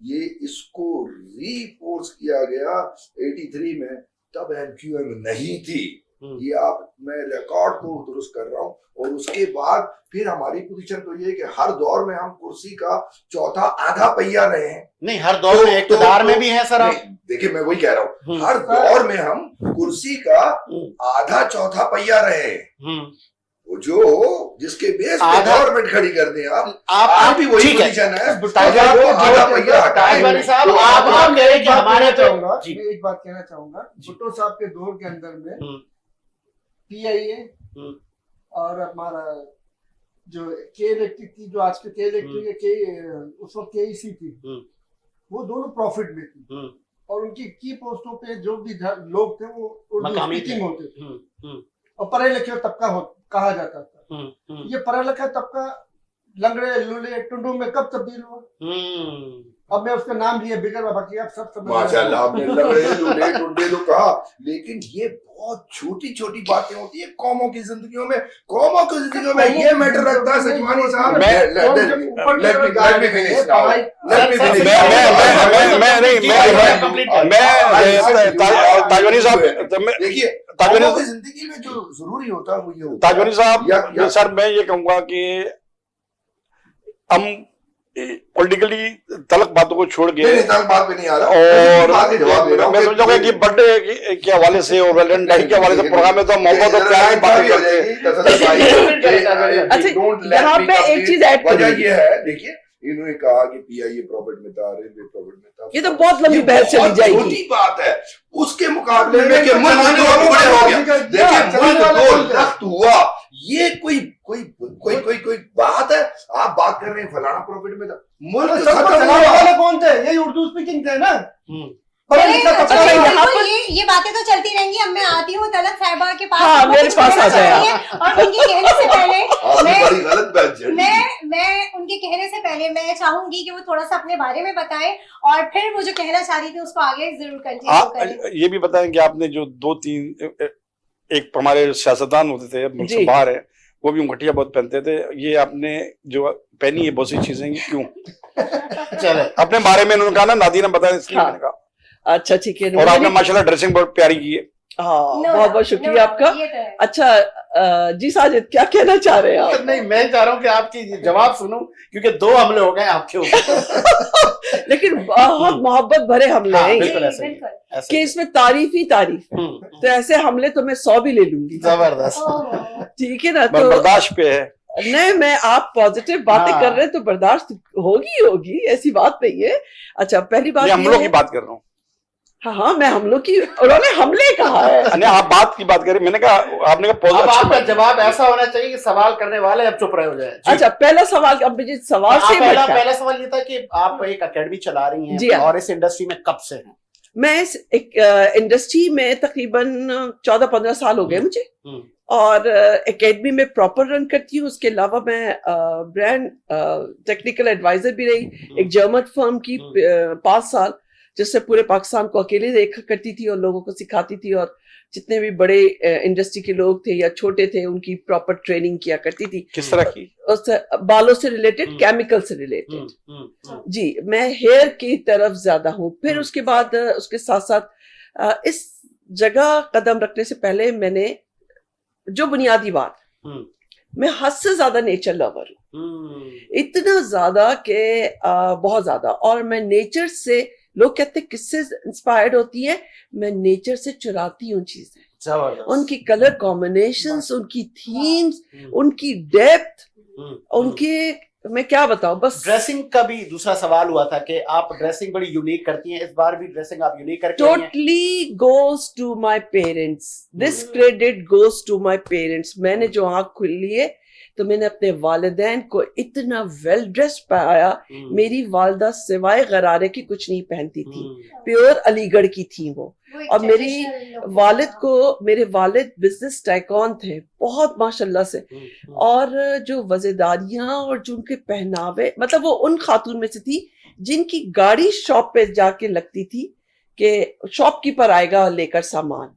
Speaker 6: ये इसको रीफोर्स किया गया 83 में, तब एमक्यूएम नहीं थी। ये मैं रिकॉर्ड को दुरुस्त कर रहा हूँ। और उसके बाद फिर हमारी पोजीशन तो ये है कि हर दौर में हम कुर्सी का चौथा आधा पहिया रहे हैं।
Speaker 3: नहीं, हर दौर में इक़्तिदार में भी है सर आप।
Speaker 6: देखिए, मैं वही कह रहा हूँ, हर दौर में हम कुर्सी का आधा चौथा पहिया रहे हैं। वो जो जिसके बेस पे गवर्नमेंट खड़ी कर दे, आप भी वही पोजीशन है।
Speaker 3: ताजवानी साहब, आप कह रहे हैं कि हमारे तो
Speaker 7: मैं एक बात कहना चाहूंगा। भुट्टो साहब के दौर के अंदर में PIA और हमारा जो के इलेक्ट्रिक थी, जो आज के के इलेक्ट्रिक है, के उस वक्त KEC थी, वो दोनों प्रॉफिट में थी। और उनकी की पोस्टों पे जो भी लोग थे वो उर्दू स्पीकिंग होते थे और पढ़े लिखे तबका कहा जाता था। ये पढ़ा लिखा तबका लंगड़े लूले टुंडू में कब तब्दील हुआ? अब मैं उसका नाम लिए बिगर बाबा की, आप सब समझ
Speaker 6: माशाल्लाह, आपने लंगड़े लूले टुंडे तो कहा, लेकिन ये बहुत छोटी छोटी बातें होती है कौमों की जिंदगियों में। कौमों की जिंदगियों में ये मैटर रखता है सजवानी साहब।
Speaker 4: ताजवानी साहब,
Speaker 6: देखिए, ताजवानी की जिंदगी में जो जरूरी होता है वो ये होता है।
Speaker 4: ताजवानी साहब, सर मैं ये कहूंगा कि हम पॉलिटिकली तलक बातों को छोड़ के
Speaker 6: तलक बात पे नहीं आ रहा,
Speaker 4: और मैं समझूंगा कि बर्थडे के हवाले से और वैलेंटाइन के हवाले से प्रोग्राम में तो मोहब्बत और प्यार की बात करते हैं।
Speaker 5: अच्छा, यहाँ पे एक चीज ऐड
Speaker 6: वजह ये है, देखिए इन्होंने कहा कि PIA प्रॉफिट में था, रेलवे प्रॉफिट में था।
Speaker 5: ये तो बहुत लंबी बहस चली जाएगी।
Speaker 6: छोटी बात है उसके मुकाबले में कि मुल्क दो टुकड़े हो गया। देखिए, मुल्क दो लख्त हुआ, ये कोई कोई कोई कोई कोई बात है? आप बात कर रहे हैं फलाना प्रॉफिट में था, मुल्क खत्म हुआ।
Speaker 7: कौन थे? यही उर्दू स्पीकिंग थे ना।
Speaker 2: ये बातें तो चलती रहेंगी। अब मैं आती हूँ तलक साहिबा के पास।
Speaker 5: हाँ, मेरे पास आ जाए।
Speaker 2: और उनके कहने से पहले
Speaker 6: मैं
Speaker 2: उनके कहने से पहले मैं चाहूंगी कि वो थोड़ा सा अपने बारे में बताएं और फिर वो जो कहना चाह रही थी उसको आगे जरूर कंटिन्यू करें।
Speaker 4: ये भी बताएं कि आपने जो 2-3 एक हमारे सियासतदान होते थे, मुल्क से बाहर है, वो भी घटिया बहुत पहनते थे। ये आपने जो पहनी है बहुत सी चीजें, क्यों? चले अपने बारे में उन्होंने कहा ना, नादिया ने बताया, इसलिए मैंने कहा।
Speaker 5: अच्छा, ठीक है।
Speaker 4: और आपने माशाल्लाह ड्रेसिंग बहुत प्यारी की है।
Speaker 5: हाँ, बहुत बहुत शुक्रिया आपका। अच्छा जी साजिद, क्या कहना चाह रहे हैं आप?
Speaker 3: नहीं, मैं चाह रहा हूँ कि आपकी जवाब सुनूं, क्योंकि 2 हमले हो गए आपके ऊपर।
Speaker 5: लेकिन बहुत मोहब्बत भरे हमले हैं।
Speaker 3: बिल्कुल ऐसे
Speaker 5: कि इसमें तारीफ ही तारीफ है। तो ऐसे हमले तो मैं 100 भी ले लूंगी।
Speaker 3: जबरदस्त,
Speaker 5: ठीक है ना? तो
Speaker 4: बर्दाश्त पे है।
Speaker 5: नहीं, मैं आप पॉजिटिव बातें कर रहे हैं तो बर्दाश्त होगी, ऐसी बात नहीं है। अच्छा, पहली बात
Speaker 4: हमलों की बात कर रहा हूँ।
Speaker 5: हाँ, मैं हमलों की, उन्होंने हमले कहा है।
Speaker 4: नहीं, आप बात की बात करें, मैंने कहा आपने कहा
Speaker 3: आपका जवाब ऐसा होना चाहिए कि सवाल करने वाले अब चुप रहे हो जाए।
Speaker 5: अच्छा, पहला सवाल, अब मुझे सवाल से
Speaker 3: पहला सवाल ये था कि आप एक अकेडमी चला रही हैं।
Speaker 5: जी,
Speaker 3: और इस इंडस्ट्री में कब से हैं?
Speaker 5: मैं इस इंडस्ट्री में तकरीबन 14-15 साल हो गए मुझे, और एकेडमी में प्रॉपर रन करती हूँ। उसके अलावा मैं ब्रांड टेक्निकल एडवाइजर भी रही एक जर्मन फर्म की 5 साल, जिससे पूरे पाकिस्तान को अकेले देखा करती थी और लोगों को सिखाती थी, और जितने भी बड़े इंडस्ट्री के लोग थे या छोटे थे उनकी प्रॉपर ट्रेनिंग किया करती थी।
Speaker 4: किस तरह की?
Speaker 5: बालों से रिलेटेड, केमिकल से रिलेटेड। जी, मैं हेयर की तरफ ज्यादा हूँ। फिर उसके बाद उसके साथ साथ इस जगह कदम रखने से पहले मैंने जो बुनियादी बात, मैं हद से ज्यादा नेचर लवर हूँ, इतना ज्यादा कि बहुत ज्यादा। और मैं नेचर से, लोग कहते हैं किससे इंस्पायर्ड होती है, मैं नेचर से चुराती हूँ चीजें, उनकी कलर कॉम्बिनेशंस, उनकी थीम्स, उनकी डेप्थ, उनके, मैं क्या बताऊं। बस
Speaker 3: ड्रेसिंग का भी दूसरा सवाल हुआ था कि आप ड्रेसिंग बड़ी यूनिक करती हैं, इस बार भी ड्रेसिंग आप यूनिक करके आई हैं।
Speaker 5: Totally goes to my parents, this credit goes to my parents. मैंने जो आंख खुली है तो मैंने अपने वालिदैन को इतना वेल ड्रेस पाया। मेरी वालदा सिवाय गरारे की कुछ नहीं पहनती थी, प्योर अलीगढ़ की थी वो। और मेरे वालिद बिजनेस टाइकॉन थे बहुत माशाल्लाह से। और जो वज़ेदारियां और जो उनके पहनावे, मतलब वो उन खातून में से थी जिनकी गाड़ी शॉप पे जाके लगती थी कि शॉपकीपर आएगा लेकर सामान,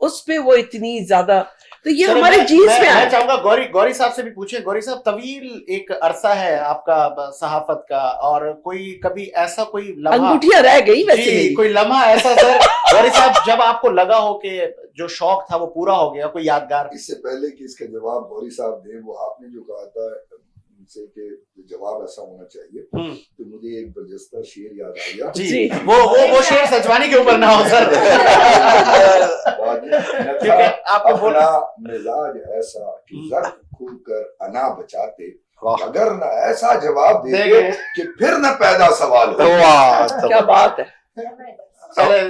Speaker 5: उस पे वो इतनी ज्यादा। तो ये हमारे जीन्स में
Speaker 3: मैं चाहूंगा गौरी साहब से भी पूछें। गौरी साहब, तवील एक अरसा है आपका सहाफत का, और कोई कभी ऐसा कोई लम्हा,
Speaker 5: अंगूठियां रह गई वैसे ही,
Speaker 3: कोई लम्हा ऐसा सर गौरी साहब जब आपको लगा हो कि जो शौक था वो पूरा हो गया, कोई यादगार?
Speaker 6: इससे पहले कि इसका जवाब गौरी साहब दें, वो आपने जो कहा था उनसे कि जवाब ऐसा होना चाहिए, तो मुझे एक बरजस्ता शेर याद आ गया।
Speaker 3: जी, वो शेर सजवानी के ऊपर ना हो सर।
Speaker 6: आपको बोला मिजाज ऐसा कि जख्म खूब कर अना बचाते, अगर न ऐसा जवाब देते कि फिर न पैदा सवाल हो।
Speaker 5: क्या बात है।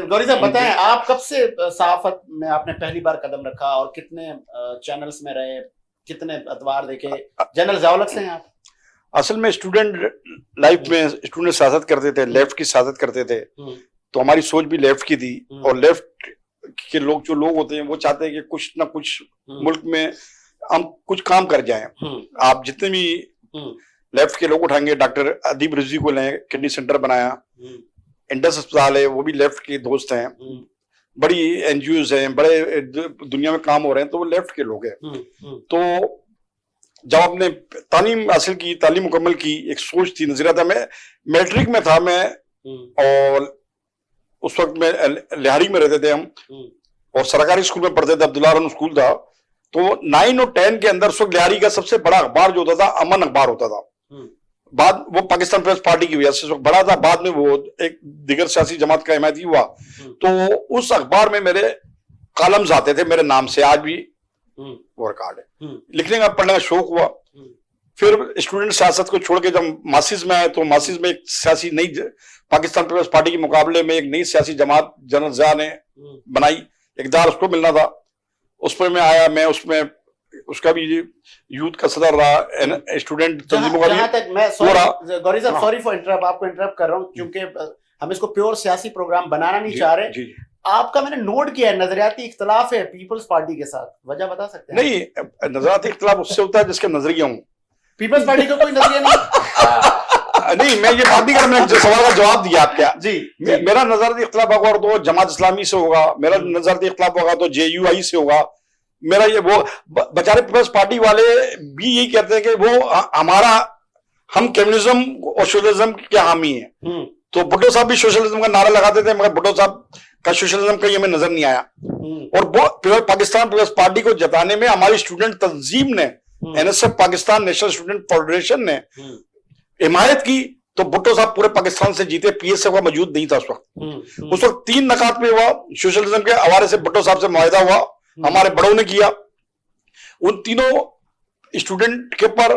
Speaker 3: गौरी साहब बताएं, आप कब से सहाफत में आपने पहली बार कदम रखा और कितने चैनल्स में रहे, कितने अतवार देखे? जनरल ज़ियाउल हक से हैं आप?
Speaker 4: असल में स्टूडेंट लाइफ में स्टूडेंट सियासत करते थे, लेफ्ट की सियासत करते थे, तो हमारी सोच भी लेफ्ट की थी। और लेफ्ट के लोग जो लोग होते हैं वो चाहते हैं कि कुछ ना कुछ मुल्क में हम कुछ काम कर जाएं। आप जितने भी लेफ्ट के लोग उठाएंगे, डॉक्टर अदीब रिजवी को लें, किडनी सेंटर बनाया, इंडस अस्पताल है, वो भी लेफ्ट के दोस्त हैं, बड़ी एनजीओज हैं, बड़े दुनिया में काम हो रहे हैं, तो वो लेफ्ट के लोग हैं। तो जब आपने तालीम हासिल की, तालीम मुकम्मल की, एक सोच थी, नजरिया था। मैं मैट्रिक में था मैं, और उस वक्त में लिहारी में रहते थे हम, और सरकारी स्कूल में पढ़ते थे, अब्दुल्ला रन स्कूल था। तो 9 और 10 के अंदर उस वक्त लिहारी का सबसे बड़ा अखबार जो होता था, अमन अखबार होता था। बाद वो पाकिस्तान पीपल्स पार्टी की वजह से उस वक्त बड़ा था, बाद में वो एक दिगर सियासी जमात का हिमायती हुआ। तो उस अखबार में मेरे कॉलम्स आते थे मेरे नाम से, आज भी वो रिकॉर्ड है। लिखने का, पढ़ने का शौक हुआ। फिर स्टूडेंट सियासत को छोड़ के जब मासिस में आए, तो मासिस में एक सियासी नई, पाकिस्तान पीपल्स पार्टी के मुकाबले में एक नई सियासी जमात जनरल ज़िया ने बनाई, इक़्तिदार उसको मिलना था, उस पर मैं आया। मैं उसमें उसका भी यूथ का सदर रहा, स्टूडेंट तंजीमों का भी।
Speaker 3: गौरी साहब, सॉरी फॉर इंटरप्ट, आपको इंटरप्ट कर रहा हूँ क्योंकि हम इसको प्योर सियासी प्रोग्राम बनाना नहीं चाह रहे। आपका मैंने नोट किया है नजरियाती इख्तलाफ है पीपल्स पार्टी के साथ, वजह बता सकते हैं?
Speaker 4: नहीं, नजरियाती इख्तलाफ उससे होता है जिसके नजरिया हूँ।
Speaker 3: पीपल्स पार्टी का कोई नजरिया नहीं।
Speaker 4: नहीं, मैं ये बात नहीं कर, मैंने जो सवाल का जवाब दिया आप क्या
Speaker 3: जी,
Speaker 4: मेरा नजरियाती इख्तलाफ होगा तो जमात इस्लामी से होगा, मेरा नजरियाती इख्तलाफ होगा तो JUI से होगा। मेरा ये वो बेचारे पीपल्स पार्टी वाले भी यही कहते हैं कि वो हमारा, हम कम्युनिज्म और सोशलिज्म के हामी हैं। तो भुट्टो साहब भी सोशलिज्म का नारा लगाते थे, मगर भुट्टो साहब का सोशलिज्म कहीं हमें नजर नहीं आया। और वो पाकिस्तान पीपल्स पार्टी को जताने में हमारी स्टूडेंट तंजीम ने, NSF Pakistan national student federation ने हिमायत की। तो भुट्टो साहब पूरे पाकिस्तान से जीते, PSF का मौजूद नहीं था उस वक्त। उस वक्त 3 नकात पे हुआ, सोशलिज्म के हवाले से भुट्टो साहब से मुआहिदा हुआ, हमारे बड़ों ने किया। उन तीनों स्टूडेंट के ऊपर,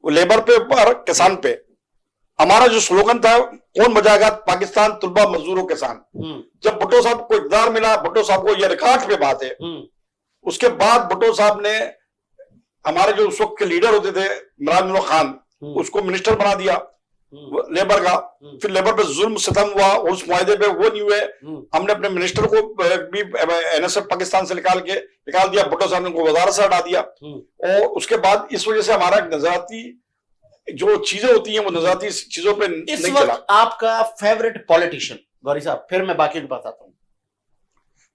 Speaker 4: लेबर पे ऊपर, किसान पे, हमारा जो स्लोगन था, कौन बजाएगा पाकिस्तान, तुलबा मजदूरों किसान। जब भुट्टो साहब को इक़्तिदार मिला, भुट्टो साहब को यह रिकॉर्ड पे बात है, उसके बाद भुट्टो साहब ने हमारे जो उस वक्त के लीडर होते थे, इमरान खान, उसको मिनिस्टर बना दिया लेबर का। फिर लेबर पे जुल्म सितम हुआ, उस मुआहदे पे वो नहीं हुए। हमने अपने मिनिस्टर को भी NSF पाकिस्तान से निकाल दिया, भुट्टो साहब ने उनको वजारत से हटा दिया। और उसके बाद इस वजह से हमारा नजराती जो चीजें होती हैं वो नजराती चीजों पे
Speaker 3: इस
Speaker 4: नहीं
Speaker 3: वक्त
Speaker 4: चला।
Speaker 3: आपका फेवरेट पॉलिटिशियन गौरी साहब, फिर मैं बाकी के पास आता हूँ।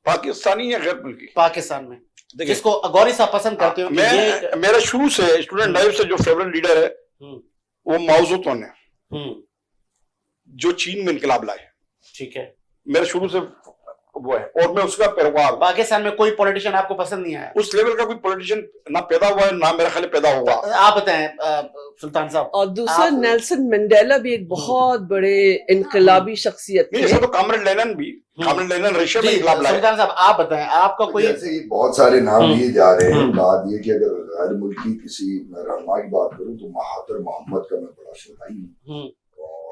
Speaker 4: पाकिस्तानी या गैर मुल्की?
Speaker 3: पाकिस्तान में जिसको गौरी साहब पसंद करते हो?
Speaker 4: मेरा शुरू से स्टूडेंट लाइफ से जो फेवरेट लीडर है वो माओ ज़ेडुंग है, जो चीन में इनकलाब लाए।
Speaker 3: ठीक है,
Speaker 4: मेरा शुरू से वो है और मैं उसका पैरोकार हूं।
Speaker 3: पाकिस्तान में कोई पॉलिटिशियन आपको पसंद नहीं आया?
Speaker 4: उस लेवल का कोई पॉलिटिशियन ना पैदा हुआ है ना मेरा ख्याल पैदा होगा।
Speaker 3: आप बताएं सुल्तान साहब।
Speaker 5: और दूसरा
Speaker 3: आप-
Speaker 5: नेल्सन मंडेला भी एक बहुत बड़े इनकलाबी शख्सियत
Speaker 4: नहीं,
Speaker 5: थे।
Speaker 4: ऐसा तो कामरेड लेनिन भी, कामरेड लेनिन रशिया में
Speaker 3: जी,
Speaker 4: इनकलाब लाए।
Speaker 3: सुल्तान साहब आप बताएं, आपका कोई
Speaker 6: जैसे ये बहुत सारे नाम लिए जा रहे हैं।
Speaker 3: हम्म।
Speaker 6: बात ये कि अगर गैर मुल्की किसी रहनुमा की बात करूं तो महातर मोहम्मद का मैं बड़ा शुदाई हूँ।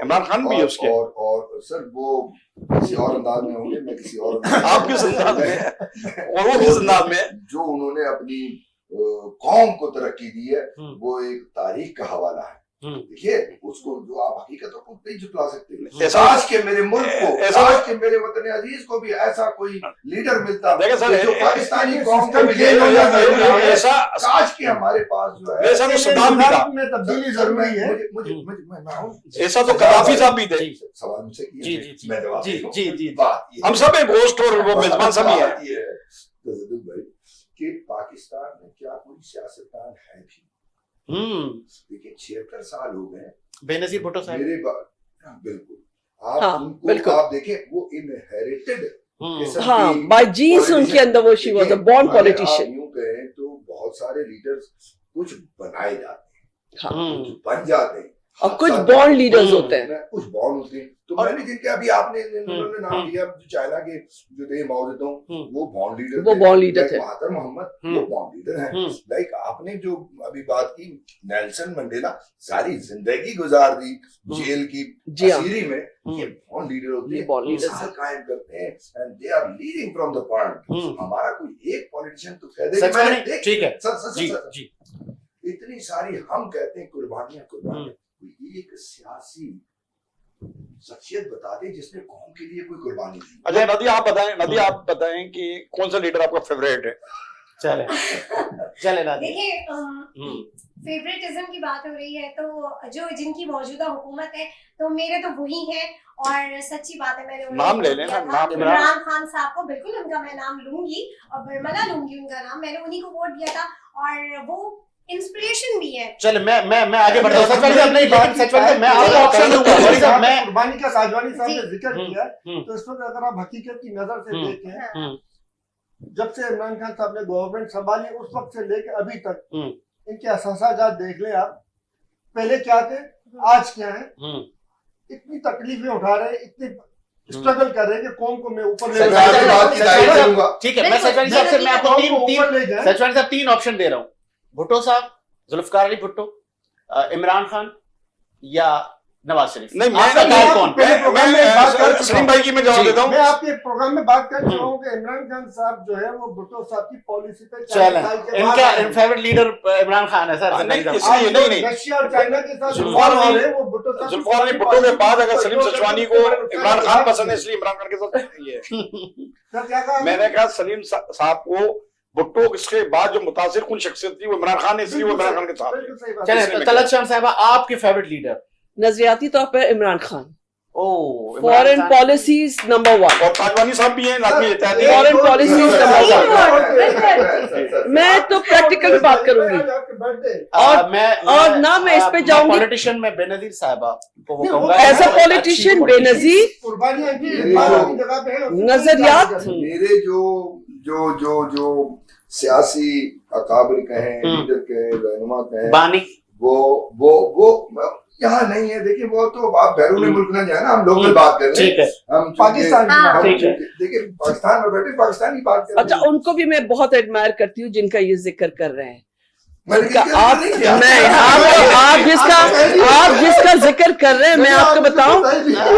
Speaker 4: इमरान खान भी है उसके।
Speaker 6: और सर वो किसी और अंदाज में होंगे, मैं किसी और अंदाज में।
Speaker 4: आप किस अंदाज में और वो किस अंदाज में?
Speaker 6: जो उन्होंने अपनी कौम को तरक्की दी है वो एक तारीख का हवाला है। देखिए उसको जो आप हकीकतों को नहीं झुटला सकते।
Speaker 4: ऐसा-
Speaker 6: आज के मेरे मुल्क को,
Speaker 4: ऐसा-
Speaker 6: आज के मेरे वतन अजीज को भी ऐसा कोई लीडर मिलता
Speaker 4: देखिए सर,
Speaker 6: जो पाकिस्तानी कौम को भी
Speaker 4: ऐसा
Speaker 6: आज के हमारे पास जो है
Speaker 4: ऐसा तो सद्दाम भी था,
Speaker 7: में तब्दीली जरूरी है।
Speaker 6: मैं आऊं।
Speaker 4: ऐसा तो कदाफी साहब भी थे।
Speaker 6: सवाल मुझसे किए
Speaker 3: जी,
Speaker 6: थे,
Speaker 3: जी, जी।
Speaker 6: मैं जवाब
Speaker 3: जी,
Speaker 6: दे रहा हूं।
Speaker 3: जी, जी।
Speaker 6: बात ये
Speaker 4: हम सब एक होस्ट और वो मेजबान सब ही है।
Speaker 6: बात ये है तजद्दुद भाई कि पाकिस्तान में क्या कोई सियासतदान है भी? देखिए 76 साल हो गए
Speaker 3: बेनजीर भुट्टो साहब।
Speaker 6: मेरे बिल्कुल आप
Speaker 5: हाँ,
Speaker 6: उनको
Speaker 5: बिल्कुल।
Speaker 6: आप देखें वो इनहेरिटेड
Speaker 5: हाँ, बाय जीन्स उनके अंदर वो she was a born politician.
Speaker 6: यूं कहें तो बहुत सारे लीडर्स कुछ बनाए जाते हैं,
Speaker 5: हाँ,
Speaker 6: कुछ बन जाते हैं
Speaker 5: और कुछ बॉर्न लीडर्स होते हैं।
Speaker 6: कुछ बॉर्न होते हैं। तो मैंने जिनके अभी आपने उन्होंने नाम लिया जो चाइना के जो थे माओ जेडुंग, वो बॉर्न लीडर
Speaker 5: वो बॉर्न लीडर थे।
Speaker 6: महातर मोहम्मद वो बॉर्न लीडर हैं। लाइक आपने जो अभी बात की नेल्सन मंडेला सारी जिंदगी गुजार दी जेल की
Speaker 5: जी हाँ।
Speaker 6: असीरी में, ये बॉर्न लीडर होते
Speaker 5: ये
Speaker 6: हैं,
Speaker 5: बॉर्न लीडर
Speaker 6: मिसाल कायम करते हैं and they are leading from the point. हमारा कोई एक पॉलिटिशियन तो कह दे कि मैंने देख-
Speaker 3: ठीक है
Speaker 6: सच-
Speaker 3: जी
Speaker 6: सच-
Speaker 3: जी।
Speaker 6: इतनी सारी हम कहते हैं कुर्बानियां कोई एक सियासी शख्सियत बता दे जिसने कौम के लिए कोई कुर्बानी दी।
Speaker 4: अच्छा नदी आप बताएं कि कौन सा लीडर आपका फेवरेट है?
Speaker 3: चले चले ना
Speaker 2: देखिए फेवरेटिज्म की बात हो रही है तो जो जिनकी मौजूदा हुकूमत है तो मेरे तो वही है। और सच्ची बात है मैंने उन्हें
Speaker 4: नाम ले
Speaker 2: वोट
Speaker 4: लेना,
Speaker 2: दिया था।
Speaker 4: नाम
Speaker 2: इमरान खान साहब को बिल्कुल उनका मैं नाम लूंगी और बरमला लूंगी उनका नाम। मैंने उन्हीं को वोट दिया था और वो इंस्पिरेशन भी है।
Speaker 3: चल मैं आगे बढ़ता हूँ। सचवाली साहब नहीं, लेकिन सचवाली साहब मैं आपको ऑप्शन दूंगा। सचवाली साहब मैं
Speaker 7: कुर्बानी का साजवानी साहब ने
Speaker 2: जी।
Speaker 7: जिक्र किया तो इस वक्त अगर आप हकीकत की नजर से देखें, जब से इमरान खान साहब ने गवर्नमेंट संभाली उस वक्त से लेकर अभी तक इनके असासाजात देख लें आप, पहले क्या थे आज क्या है। इतनी तकलीफें उठा रहे हैं, इतनी स्ट्रगल कर रहे हैं कि कौम को मैं ऊपर ले
Speaker 6: मैं आपकी बात की तारीफ करूंगा।
Speaker 3: ठीक है, मैं सचवाली साहब से मैं आपको
Speaker 7: कौम को ऊपर ले जाए।
Speaker 3: सचवाली साहब 3 ऑप्शन दे रहा हूँ। भुट्टो साहब, जुल्फकार अली भुट्टो, इमरान खान या नवाज शरीफ।
Speaker 4: नहीं, मैं-
Speaker 3: आपका
Speaker 7: मैं-
Speaker 3: कौन?
Speaker 7: पहले प्रोग्राम में बात कर चुका
Speaker 4: सलीम भाई की मैं जवाब देता हूँ।
Speaker 7: मैं आपके प्रोग्राम में बात कर चुका हूँ कि इमरान खान साहब जो है वो भुट्टो साहब की पॉलिसी पे 40
Speaker 3: चलें,
Speaker 7: साल के बाद
Speaker 3: इनका
Speaker 7: आए हैं।
Speaker 3: फेवरेट लीडर इमरान खान है सर।
Speaker 4: नहीं,
Speaker 3: सचवाली साहब।
Speaker 4: इसलिए
Speaker 7: आज
Speaker 4: नहीं।
Speaker 7: रशिया और चाइना के साथ
Speaker 4: जुल्फकार
Speaker 7: जुल्फकार
Speaker 4: अली-
Speaker 7: हो रहे हैं, वो भुट्टो साहब की
Speaker 4: जुल्फकार अली
Speaker 7: पॉलिसी
Speaker 4: भुट्टो के बाद अगर
Speaker 7: पर
Speaker 4: सलीम
Speaker 7: जो
Speaker 4: सचवानी
Speaker 7: करते
Speaker 4: को
Speaker 7: हैं,
Speaker 4: इमरान खान पसंद है इसलिए इमरान खान के साथ ये है।
Speaker 7: सर क्या कहा
Speaker 4: मैंने कहा सलीम साहब को भुट्टो के बाद जो मुतासिर कुन शख्सियत थी वो इमरान खान है, इसलिए वो इमरान खान के साथ है।
Speaker 7: बिल्कुल सही बात
Speaker 3: चलें,
Speaker 7: है।
Speaker 3: तो तलत शाम साहब आपके फेवरेट लीडर?
Speaker 5: नजरियाती तौर पर इमरान खान,
Speaker 3: ओ
Speaker 5: फॉरेन पॉलिसीज नंबर 1।
Speaker 4: और ताजवानी साहब भी हैं, लाजमी एहतियाती हैं।
Speaker 5: फॉरेन पॉलिसीज मैं तो प्रैक्टिकल बात करूंगी। और ना मैं इस पे जाऊंगी।
Speaker 3: पॉलिटिशियन में बेनजीर साहबा को वो
Speaker 7: नहीं,
Speaker 3: कहूंगा।
Speaker 7: वो
Speaker 5: एज अ
Speaker 3: अच्छी
Speaker 5: पॉलिटिशियन
Speaker 3: politician।
Speaker 5: बेनजीर
Speaker 7: कुर्बानियां की
Speaker 6: मेरे
Speaker 7: बात
Speaker 6: जो-
Speaker 7: अपनी जगह पे है,
Speaker 5: नजरियात
Speaker 6: मेरे जो सियासी अकाबिर कहें, लीडर कहें, रहनुमा कहें,
Speaker 3: बानी
Speaker 6: वो यहाँ नहीं है। देखिए वो तो आप बैरून मुल्क ना जाए ना, हम लोकल बात कर रहे
Speaker 3: ठीक
Speaker 6: हैं।
Speaker 3: है।
Speaker 6: हम
Speaker 7: पाकिस्तान
Speaker 2: हाँ।
Speaker 3: ठीक है।
Speaker 6: देखिए पाकिस्तान में बैठे पाकिस्तानी बात कर रहे
Speaker 5: अच्छा,
Speaker 6: हैं।
Speaker 5: उनको भी मैं बहुत एडमायर करती हूँ जिनका ये जिक्र कर रहे हैं।
Speaker 6: मैंने
Speaker 5: जिनका
Speaker 6: किसी का
Speaker 5: आप
Speaker 6: नहीं किया।
Speaker 5: मैं आप जिसका जिक्र कर रहे हैं, मैं आपको बताऊं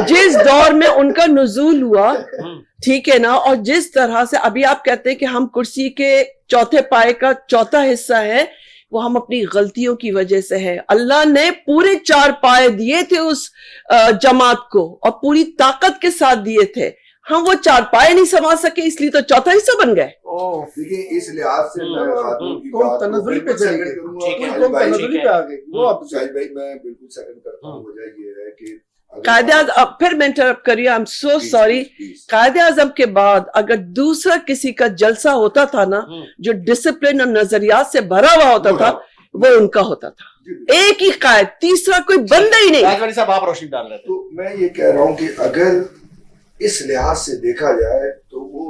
Speaker 5: जिस दौर में उनका नुज़ूल हुआ, ठीक है ना, और जिस तरह से अभी आप कहते हैं कि हम कुर्सी के चौथे पाए का चौथा हिस्सा है, वो हम अपनी गलतियों की वजह से है। अल्लाह ने पूरे 4 पाए दिए थे उस जमात को और पूरी ताकत के साथ दिए थे। हम वो 4 पाए नहीं संभाल सके, इसलिए तो चौथा हिस्सा बन गए।
Speaker 6: देखिए इस लिहाज से मैं खातून की
Speaker 7: कौम
Speaker 6: बात को
Speaker 7: तनज़ुली पे
Speaker 6: बिल्कुल
Speaker 7: चली
Speaker 6: सेकंड
Speaker 7: गई।
Speaker 6: करूंगा।
Speaker 3: ठीक है,
Speaker 6: अली
Speaker 7: कौम
Speaker 6: भाई,
Speaker 7: तनज़ुली पे आ गई वो अब
Speaker 6: शाहिद भाई मैं बिल्कुल सेकंड करता हूँ। वजह ये है कि
Speaker 5: कायदे आज़म, अब फिर मैं इंटरप्ट करिए, आई एम सो सॉरी। कायदे आज़म के बाद अगर दूसरा किसी का जलसा होता था ना, जो डिसिप्लिन और नजरियात से भरा हुआ होता था, वो उनका होता था। एक ही कायद, तीसरा कोई बंदा ही नहीं।
Speaker 3: राजवाड़ी साहब आप रोशनी डाल रहे थे।
Speaker 6: तो मैं ये कह रहा हूँ कि अगर इस लिहाज से देखा जाए तो वो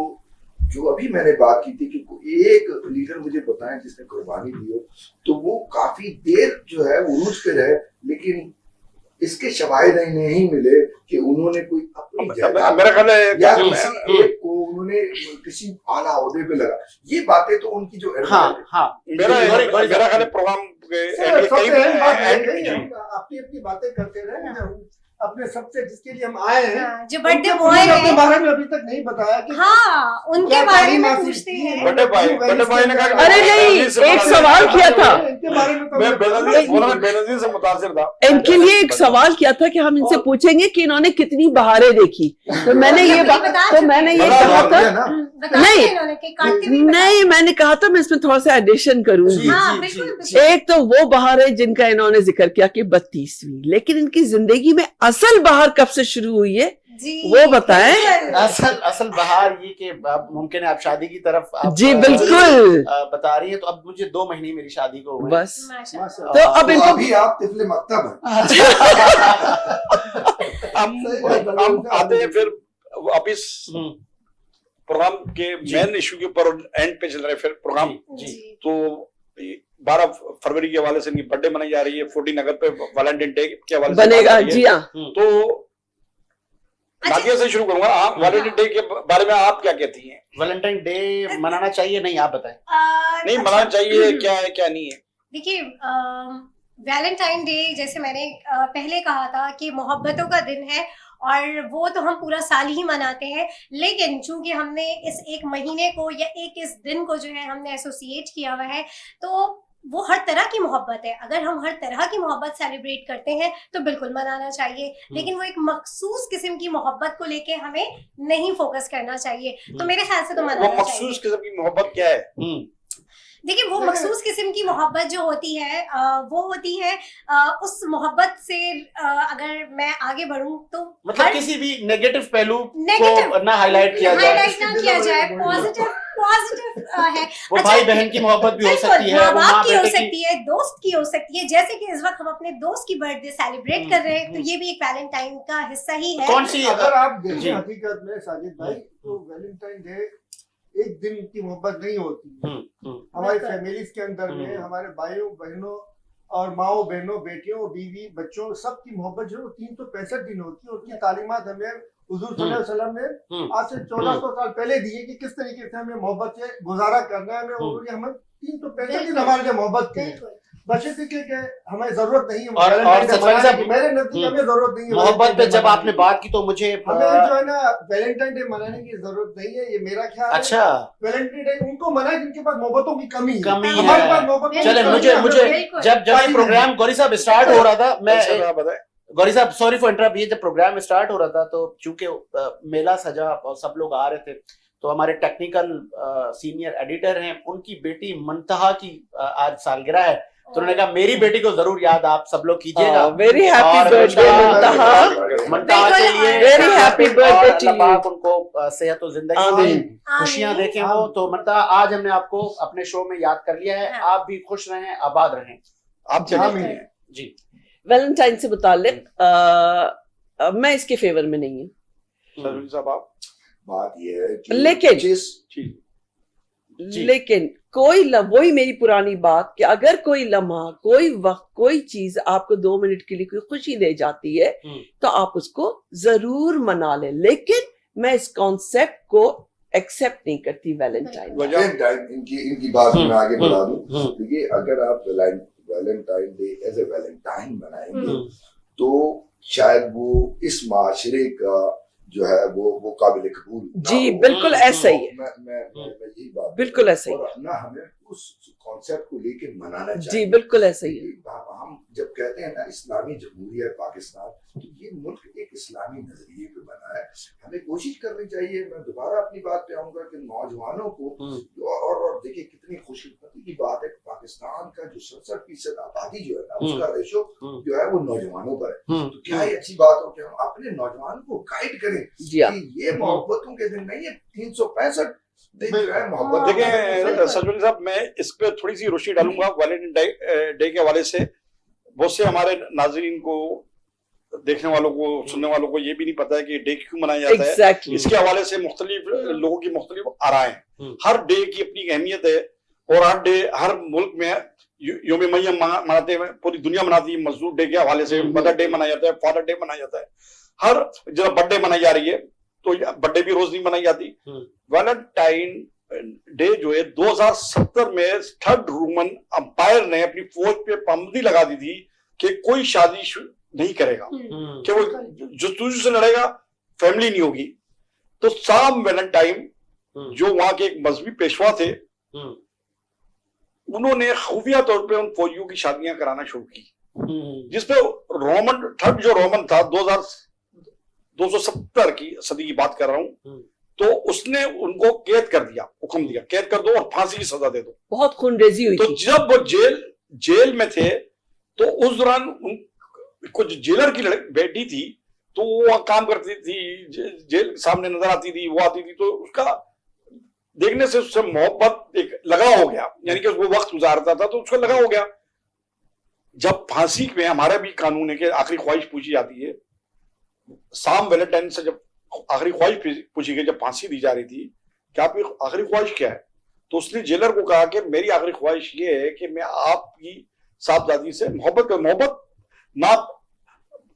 Speaker 6: जो अभी मैंने बात की थी कि कोई एक लीडर मुझे बताएं जिसने कुर्बानी दी हो, तो वो काफी देर जो है वो उरूज पे रहे, लेकिन इसके शवाहिद नहीं मिले कि उन्होंने कोई अपनी जायदाद
Speaker 4: मेरा ख्याल है
Speaker 6: या किसी एक को उन्होंने किसी आला ओहदे पे लगा। ये बातें तो उनकी जो
Speaker 4: मेरा ख्याल है प्रोग्राम
Speaker 7: अपनी अपनी बातें करते रहे, अपने सबसे जिसके लिए हम आए हैं,
Speaker 2: हाँ, जो बर्थडे
Speaker 7: उनके
Speaker 2: बॉय
Speaker 7: अपने
Speaker 2: है,
Speaker 7: बारे में अभी तक नहीं बताया कि
Speaker 2: हाँ उनके
Speaker 7: क्या
Speaker 2: बारे में
Speaker 7: तालीमात
Speaker 2: पूछते
Speaker 7: दी
Speaker 2: हैं।
Speaker 4: बर्थडे बॉय ने कहा कि
Speaker 5: अरे नहीं, एक सवाल किया था।
Speaker 7: इनके बारे में तो
Speaker 4: मैं
Speaker 7: हमें
Speaker 4: बेनजीर से मुतासिर था।
Speaker 5: इनके लिए एक सवाल किया था कि हम इनसे पूछेंगे कि इन्होंने कितनी बहारें देखी, तो मैंने ये कहा था नहीं
Speaker 2: इन्होंने कि काटते भी बता-
Speaker 5: नहीं, मैंने कहा था मैं इसमें थोड़ा सा एडिशन करूंगी।
Speaker 2: हाँ बिल्कुल बिल्कुल।
Speaker 5: एक तो वो बहार है जिनका इन्होंने जिक्र किया कि 32वीं, लेकिन इनकी जिंदगी में असल बहार कब से शुरू हुई है
Speaker 2: जी
Speaker 5: वो बताएं।
Speaker 2: बिल्कुल।
Speaker 3: असल बहार ये कि अब मुमकिन है आप शादी की तरफ आप,
Speaker 5: जी बिल्कुल,
Speaker 3: बता रही है। तो अब मुझे 2 महीने मेरी शादी को हुए।
Speaker 5: बस
Speaker 2: माशाअल्लाह।
Speaker 5: तो अब
Speaker 6: तो
Speaker 5: इनको
Speaker 6: अभी आप तिफले मकतब हैं।
Speaker 4: हम आते हैं फिर वापिस प्रोग्राम के मेन इशू के ऊपर, एंड पे चल रहे फिर प्रोग्राम।
Speaker 2: जी
Speaker 4: तो 12 फरवरी के हवाले से इनकी बर्थडे मनाई जा रही है, 14 अगस्त पे वैलेंटाइन डे के हवाले से
Speaker 5: बनेगा।
Speaker 4: मनाई जा रही
Speaker 5: जी
Speaker 4: है।
Speaker 5: हाँ,
Speaker 4: तो नादिया से शुरू करूंगा। आप वैलेंटाइन डे के बारे में आप क्या कहती हैं?
Speaker 3: वैलेंटाइन डे मनाना चाहिए नहीं, आप बताएं।
Speaker 4: नहीं मनाना चाहिए, क्या है क्या नहीं है?
Speaker 2: देखिए वैलेंटाइन डे जैसे मैंने पहले कहा था कि मोहब्बतों का दिन है और वो तो हम पूरा साल ही मनाते हैं, लेकिन चूंकि हमने इस एक महीने को या इस दिन को जो है हमने एसोसिएट किया हुआ है, तो वो हर तरह की मोहब्बत है। अगर हम हर तरह की मोहब्बत सेलिब्रेट करते हैं तो बिल्कुल मनाना चाहिए, लेकिन वो एक मखसूस किस्म की मोहब्बत को लेके हमें नहीं फोकस करना चाहिए। तो मेरे ख्याल से तो
Speaker 4: वो
Speaker 2: मनाना चाहिए।
Speaker 4: मखसूस किस्म की मोहब्बत क्या है?
Speaker 2: देखिए वो मखसूस किस्म की मोहब्बत जो होती है वो होती है उस मोहब्बत से अगर मैं आगे बढ़ूं तो
Speaker 3: मतलब किसी भी नेगेटिव पहलू
Speaker 2: Negative
Speaker 3: को ना हाईलाइट किया जाए।
Speaker 2: हाईलाइट ना किया जाए, पॉजिटिव है।
Speaker 3: वो
Speaker 2: अच्छा,
Speaker 3: भाई बहन की मोहब्बत भी हो
Speaker 2: बिल्कुल,
Speaker 3: सकती है,
Speaker 2: माँ
Speaker 3: वो
Speaker 2: बाप
Speaker 3: माँ
Speaker 2: की हो
Speaker 3: बेटे की।
Speaker 2: सकती है, दोस्त की हो सकती है। जैसे कि इस वक्त हम अपने दोस्त की बर्थडे सेलिब्रेट कर रहे हैं, तो ये भी एक वैलेंटाइन का हिस्सा ही है।
Speaker 3: कौन सी
Speaker 7: अगर आप
Speaker 3: जी।
Speaker 7: देखें हकीकत में साजिद भाई, तो वैलेंटाइन डे एक दिन की मोहब्बत नहीं होती है। हमारी
Speaker 2: बिल्कुल।
Speaker 7: फैमिलीज के अंदर में हमारे भाइयों बहनों और माओ बहनों बेटियों बीवी बच्चों सबकी मोहब्बत जो 365 दिन होती है। उनकी तालीमात हमें हुजूर सल्लल्लाहु अलैहि वसल्लम ने आज से 1400 साल पहले दी है कि किस तरीके से हमें मोहब्बत से गुजारा करना है। हमें 365 दिन हमारे लिए मोहब्बत की है।
Speaker 2: बिल्कुल।
Speaker 7: बशर्ते कि हमें जरूरत नहीं है
Speaker 3: और
Speaker 7: वैलेंटाइन डे
Speaker 3: सचवाई
Speaker 7: मनाने
Speaker 3: साहब,
Speaker 7: की। मेरे नजदीक हमें जरूरत नहीं है
Speaker 3: मोहब्बत पे
Speaker 7: वैलेंटाइन डे
Speaker 3: जब
Speaker 7: मनाने
Speaker 3: आपने
Speaker 7: की।
Speaker 3: बात की तो मुझे
Speaker 7: हमें जो है ना वैलेंटाइन डे मनाने की जरूरत नहीं है, ये मेरा ख्याल है।
Speaker 3: अच्छा
Speaker 7: वैलेंटाइन डे उनको मनाए जिनके पास मोहब्बतों की कमी है।
Speaker 3: कमी
Speaker 7: हमारे
Speaker 3: है।
Speaker 7: पास मोहब्बतों की
Speaker 3: चले
Speaker 7: कमी
Speaker 3: मुझे
Speaker 7: है।
Speaker 3: मुझे
Speaker 2: बिल्कुल।
Speaker 3: जब ये प्रोग्राम गौरी साहब स्टार्ट हो रहा था, मैं
Speaker 4: अच्छा, आप बताएं।
Speaker 3: गौरी साहब सॉरी फॉर इंटरप्ट, ये जब प्रोग्राम स्टार्ट हो रहा था तो चूंकि मेला सजा और सब लोग आ रहे थे, तो हमारे टेक्निकल सीनियर एडिटर हैं, उनकी बेटी मुंतहा की आज सालगिरह है, तो उन्होंने कहा मेरी बेटी को जरूर याद आप सब लोग कीजिएगा।
Speaker 5: वेरी हैप्पी
Speaker 3: और
Speaker 5: बर्थडे
Speaker 3: मुंतहा
Speaker 5: मुंतहा,
Speaker 3: के लिए
Speaker 5: very happy birthday to
Speaker 3: Allah
Speaker 5: you.
Speaker 3: पाक उनको सेहत और जिंदगी
Speaker 5: आमीन।
Speaker 3: दें, खुशियां देखें वो। तो मुंतहा आज हमने आपको अपने शो में याद कर लिया है,
Speaker 2: हाँ।
Speaker 3: आप भी खुश रहें, आबाद रहें।
Speaker 4: आप चलिए।
Speaker 7: आमीन।
Speaker 3: जी
Speaker 5: वैलेंटाइन से मुतालिक मैं इसके फेवर में नहीं हूँ,
Speaker 4: सरवीन साहब आप
Speaker 6: बात यह है कि
Speaker 5: लेकिन-
Speaker 6: जिस
Speaker 3: जी।
Speaker 5: लेकिन कोई वही मेरी पुरानी बात कि अगर कोई लम्हा, कोई वक्त, कोई चीज आपको 2 मिनट के लिए कोई खुशी दे जाती है तो आप उसको जरूर मना लें, लेकिन मैं इस कॉन्सेप्ट को एक्सेप्ट नहीं करती वैलेंटाइन।
Speaker 4: वजह
Speaker 6: सेम टाइम इनकी बात मैं आगे बढ़ा दूं। देखिए अगर आप Valentine day as a valentine बनाएंगे तो शायद वो इस माशरे का जो है वो काबिल कबूल ना
Speaker 5: जी
Speaker 6: हो।
Speaker 5: बिल्कुल ऐसा ही है,
Speaker 6: मैं यही बात
Speaker 5: बिल्कुल ऐसा ही
Speaker 6: और ना हमें उस कॉन्सेप्ट को लेके मनाना
Speaker 5: जी
Speaker 6: चाहिए।
Speaker 5: बिल्कुल ऐसा ही है।
Speaker 6: हम जब कहते हैं ना इस्लामी जमहूरिया पाकिस्तान, तो ये मुल्क एक इस्लामी नजरिए पे बना है। हमें कोशिश करनी चाहिए, मैं दोबारा अपनी बात पे आऊंगा कि नौजवानों को और देखिए कितनी खुशकिस्मती की बात है कि पाकिस्तान का जो 67% आबादी जो है ना उसका रेशो जो है वो नौजवानों पर है। तो क्या ये अच्छी बात हो कि हम अपने नौजवानों को गाइड करें
Speaker 5: जी हाँ,
Speaker 6: कि ये मोहब्बतों के दिन नहीं है, 365 दिन जो है मोहब्बत।
Speaker 4: देखिए सरवीन साहब, मैं इस पे थोड़ी सी रोशनी डालूंगा वैलेंटाइन डे के हवाले से। बहुत से हमारे नाजरीन को देखने वालों को, सुनने वालों को ये भी नहीं पता है कि डे क्यों मनाया जाता है।
Speaker 5: Exactly.
Speaker 4: इसके हवाले से मुख्तलिफ लोगों की मुख्तलिफ आराएं हैं। हर डे की अपनी अहमियत है और हर डे हर मुल्क में योम मरियम मनाते हैं, पूरी दुनिया मनाती है मजदूर डे के हवाले से। मदर डे मनाया जाता है, फादर डे मनाया जाता है, हर जब बर्थडे मनाई जा रही है तो बर्थडे भी रोज नहीं मनाई जाती। वैलेंटाइन डे जो है 2070 में थर्ड रोमन अंपायर ने अपनी फौज पे पाबंदी लगा दी थी कि कोई शादी नहीं करेगा, कि वो जस्तुजू से लड़ेगा, फैमिली नहीं होगी। तो साम वैलेंटाइन जो वहां के एक मजहबी पेशवा थे, उन्होंने खुफिया तौर पे उन फौजियों की शादियां कराना शुरू की, जिसपे रोमन थर्ड जो रोमन था 270 की सदी की बात कर रहा हूं, तो उसने उनको कैद कर दिया, हुक्म दिया कैद कर दो और फांसी की सजा दे दो।
Speaker 5: बहुत खूनरेजी हुई
Speaker 4: तो
Speaker 5: थी।
Speaker 4: जब वो जेल में थे तो उस दौरान कुछ जेलर की बेटी थी, तो वो वहां काम करती थी, जेल सामने नजर आती थी, वो आती थी, तो उसका देखने से उससे मोहब्बत एक लगाव हो गया, यानी कि वो वक्त गुजारता था तो उसका लगाव हो गया। जब फांसी में हमारा भी कानून है कि आखिरी ख्वाहिश पूछी जाती है, साम वैलेंटाइन से जब आखिरी ख्वाहिश पूछी गई, जब फांसी दी जा रही थी कि आपकी आखिरी ख्वाहिश क्या है, तो उसने जेलर को कहा कि मेरी आखिरी ख्वाहिश ये है कि मैं आपकी साहबजादी से मोहब्बत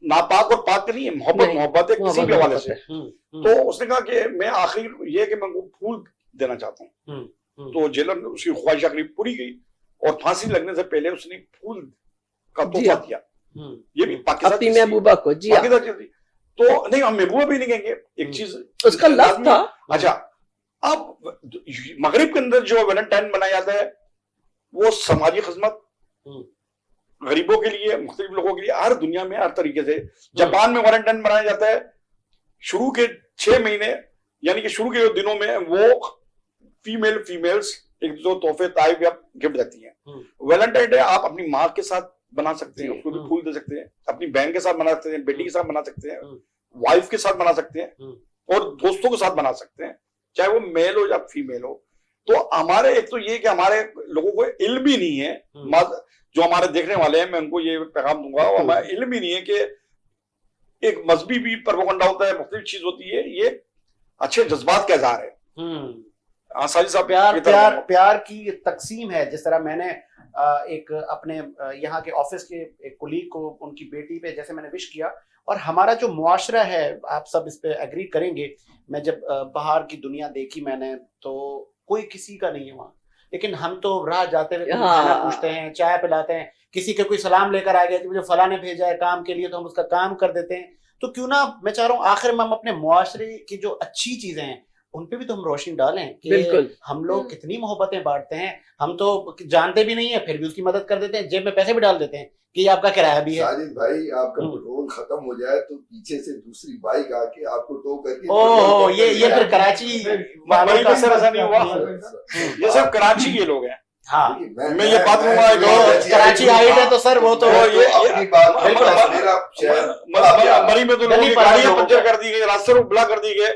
Speaker 4: नापाक और पाक नहीं है, मोहब्बत है किसी भी हवाले से। तो उसने कहा कि मैं आखिरी ये कि मैं उनको फूल देना चाहता हूँ। तो जेलर ने उसकी ख्वाहिश आखिरी पूरी गई और फांसी लगने से पहले उसने फूल का तोहफा दिया। ये भी
Speaker 5: अपनी महबूबा को। जी
Speaker 4: तो नहीं, हम महबूबा भी नहीं कहेंगे, एक चीज
Speaker 5: उसका लव था।
Speaker 4: अच्छा, अब मगरिब के अंदर जो वैलेंटाइन मनाया जाता है वो समाजी खिदमत, गरीबों के लिए, मुख्तलिफ लोगों के लिए, हर दुनिया में हर तरीके से। जापान में वैलेंटाइन मनाया जाता है शुरू के 6 महीने, यानी कि शुरू के दिनों में वो फीमेल्स एक दूसरे को तोहफे ताइफ या गिफ्ट देती हैं। वैलेंटाइन डे आप अपनी माँ के साथ बना सकते हैं, उसको भी फूल दे सकते हैं, अपनी बहन के साथ बना सकते हैं, बेटी के साथ बना सकते हैं, वाइफ के साथ बना सकते हैं और दोस्तों के साथ बना सकते हैं, चाहे वो मेल हो या फीमेल हो। तो हमारे एक तो ये कि हमारे लोगों को इल्म भी नहीं है, जो हमारे देखने वाले हैं मैं उनको ये पैगाम दूंगा, और हमारा इल्म भी नहीं है कि एक मजहबी भी प्रोपेगेंडा होता है, मुख्तलिफ चीज होती है, ये अच्छे जज्बात का इज़हार है। साजिद साहब,
Speaker 3: प्यार की तकसीम है। जिस तरह मैंने एक अपने यहाँ के ऑफिस के एक कुलीग को उनकी बेटी पे जैसे मैंने विश किया, और हमारा जो मुआशरा है, आप सब इस पे एग्री करेंगे, मैं जब बाहर की दुनिया देखी मैंने, तो कोई किसी का नहीं है वहाँ, लेकिन हम तो राह जाते हुए खाना पूछते हैं, चाय पिलाते हैं, किसी के कोई सलाम लेकर आ गया कि मुझे फला ने भेजा है काम के लिए, तो हम उसका काम कर देते हैं। तो क्यों ना, मैं चाह रहा हूँ आखिर में हम अपने मुआशरे की जो अच्छी चीजें हैं उन पे भी तो हम रोशनी डालें कि हम लोग कितनी मोहब्बतें बांटते हैं। हम तो जानते भी नहीं है, फिर भी उसकी मदद कर देते हैं, जेब में पैसे भी डाल देते हैं कि आपका किराया भी है।
Speaker 6: साजिद भाई, आपका पेट्रोल खत्म हो जाए तो पीछे से दूसरी बाइक आके आपको टो करके,
Speaker 3: ओह, ये फिर कराची वालों का असर ऐसा नहीं हुआ,
Speaker 4: ये सब कराची के लोग हैं।
Speaker 3: हाँ,
Speaker 4: मैं ये बात कहूंगा,
Speaker 3: कराची आई है तो सर वो तो
Speaker 6: अपनी बात, मेरा शहर
Speaker 4: मरी में तो लोगों की गाड़ियां पंचर कर दी गई, रास्ते रोक ब्लॉक कर दी गए,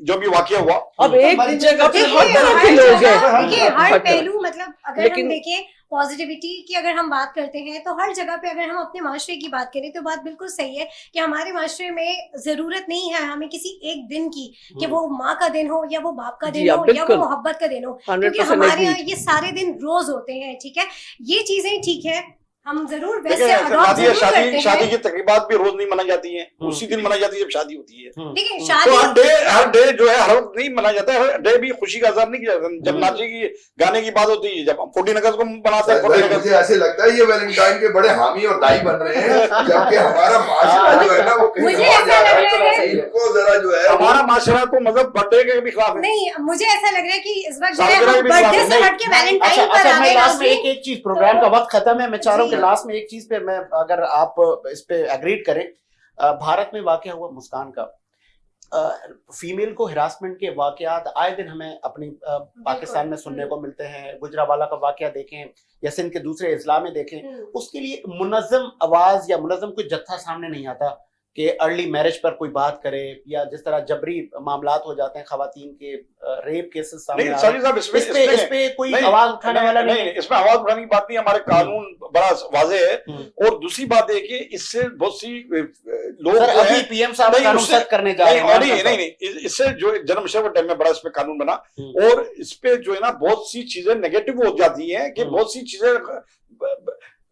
Speaker 4: जो भी वाकया हुआ।
Speaker 5: अब एक जगह पे हर तरह के लोग हैं,
Speaker 2: देखिए हर पहलू, मतलब अगर हम देखें पॉजिटिविटी की अगर हम बात करते हैं तो हर जगह पे अगर हम अपने माशरे की बात करें तो बात बिल्कुल सही है कि हमारे माशरे में जरूरत नहीं है हमें किसी एक दिन की, कि वो माँ का दिन हो या वो बाप का दिन हो या वो मोहब्बत का दिन हो, क्योंकि हमारे यहाँ ये सारे दिन रोज होते हैं। ठीक है, ये चीजें ठीक है, हम जरूर वैसे
Speaker 4: शादी की तकरीबात भी रोज नहीं मनाई जाती है, उसी दिन मनाई जाती है जब शादी होती है।
Speaker 2: देखिए
Speaker 4: तो
Speaker 2: शादी
Speaker 4: हर डे जो है हर वक्त नहीं मनाया जाता है, हर डे भी खुशी का इज़हार नहीं किया जाता। जब नाचे की गाने की बात होती है, जब हम 14 अगस्त को बनाते हैं,
Speaker 6: मुझे ऐसे लगता है ये वैलेंटाइन के बड़े हामी और दाई बन रहे हैं, जबकि हमारा माशरा जो है ना वो
Speaker 2: मुझे ऐसा लग रहा है,
Speaker 6: इनको जरा जो है
Speaker 4: हमारा माशरा तो मतलब बर्थडे के भी खिलाफ है।
Speaker 2: नहीं, मुझे ऐसा लग रहा है कि इस वक्त जो है हम बर्थडे से हट के वैलेंटाइन पर आ गए।
Speaker 3: लास्ट में एक चीज, प्रोग्राम का वक्त खत्म है, मैं चाह रहा हूँ कि लास्ट में एक चीज पे मैं, अगर आप इस पे एग्रीड करें, भारत में वाकया हुआ मुस्कान का, फीमेल को हिरासमेंट के वाकयात आए दिन हमें अपनी पाकिस्तान में सुनने को मिलते हैं। गुजरावाला का वाकया देखें या सिंध के दूसरे अजला में देखें, उसके लिए मुनज़्ज़म आवाज या मुनज़्ज़म कोई जत्था सामने नहीं आता कि अर्ली मैरिज पर कोई बात करे, या जिस तरह जबरी मामलात हो जाते हैं खवातीन के, रेप केसेस सामने
Speaker 4: नहीं
Speaker 3: आ
Speaker 4: साजिद साहब,
Speaker 3: रहे हैं, इस पे कोई आवाज उठाने वाला नहीं है।
Speaker 4: इसमें आवाज उठाने की बात नहीं, हमारे कानून बड़ा वाजे है। और दूसरी बात है कि इससे बहुत सी लोग
Speaker 3: सर अभी पीएम साहब कानून सख्त करने जा रहे हैं।
Speaker 4: नहीं, इससे जो जन्म के टाइम में बड़ा इसमें कानून बना, और इस पे जो है ना बहुत सी चीजें नेगेटिव हो जाती हैं कि बहुत सी चीजें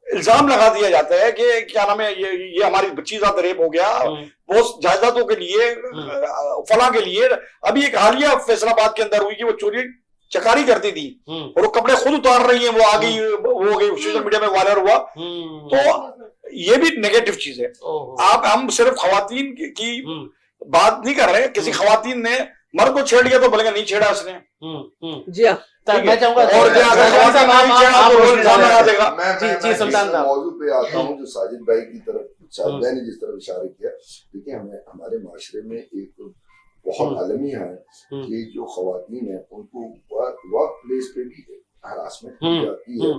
Speaker 4: इल्जाम लगा दिया जाता है कि क्या नाम है, ये हमारी बच्ची साथ रेप हो गया, बहुत जायदादों के लिए, फला के लिए। अभी एक हालिया फैसलाबाद के अंदर हुई कि वो चोरी चकारी करती थी और वो कपड़े खुद उतार रही है, वो आ गई, वो हो गई, सोशल मीडिया में वायरल हुआ। तो ये भी नेगेटिव चीज है। हम सिर्फ खवातीन की बात नहीं कर रहे, किसी खवातीन ने मर्द को छेड़ लिया तो बोलेंगे नहीं छेड़ा उसने।
Speaker 5: जी हाँ,
Speaker 3: मैं चाहूंगा
Speaker 6: मैं मौजूद पे आता हूँ जो साजिद भाई की तरफ, साजिद भाई ने जिस तरफ इशारा किया। देखिए, हमें हमारे माशरे में एक बहुत अलमिया है कि जो खवातीन है उनको वर्क प्लेस पे भी हरासमेंट की जाती है,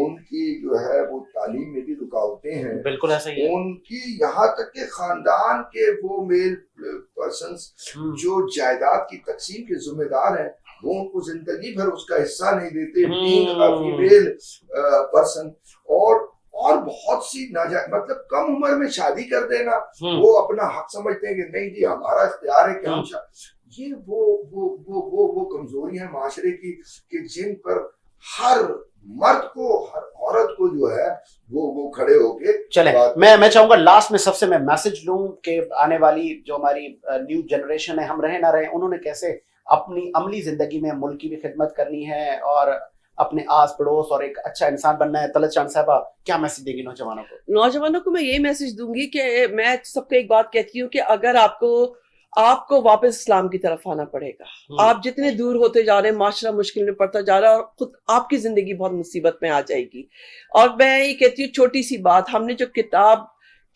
Speaker 6: उनकी जो है वो तालीम में भी रुकावटें हैं।
Speaker 3: बिल्कुल ऐसा ही है।
Speaker 6: उनकी यहाँ तक के खानदान के वो मेल पर्सन्स जो जायदाद की तकसीम के जिम्मेदार हैं, वो उनको जिंदगी भर उसका हिस्सा नहीं देते, फीमेल पर्सन। और बहुत सी मतलब कम उम्र में शादी कर देना, वो अपना हक समझते हैं कि नहीं जी हमारा इख्तियार है कि हम ये वो कमजोरियां माशरे की कि जिन पर हर मर्द को, हर औरत को जो है वो खड़े होके
Speaker 3: चले। मैं चाहूंगा लास्ट में सबसे मैं मैसेज लूं कि आने वाली जो हमारी न्यू जनरेशन है, हम रहे ना रहे, उन्होंने कैसे अपनी अमली जिंदगी में मुल्क की भी खिदमत करनी है और अपने आस पड़ोस और एक अच्छा इंसान बनना है। तलत चांद साहबा, क्या मैसेज देगी नौजवानों को?
Speaker 5: नौजवानों को मैं ये मैसेज दूंगी कि मैं सबको एक बात कहती हूँ कि अगर आपको वापस इस्लाम की तरफ आना पड़ेगा। आप जितने दूर होते जा रहे हैं, माशरा मुश्किल में पड़ता जा रहा है और खुद आपकी जिंदगी बहुत मुसीबत में आ जाएगी। और मैं ये कहती हूँ, छोटी सी बात, हमने जो किताब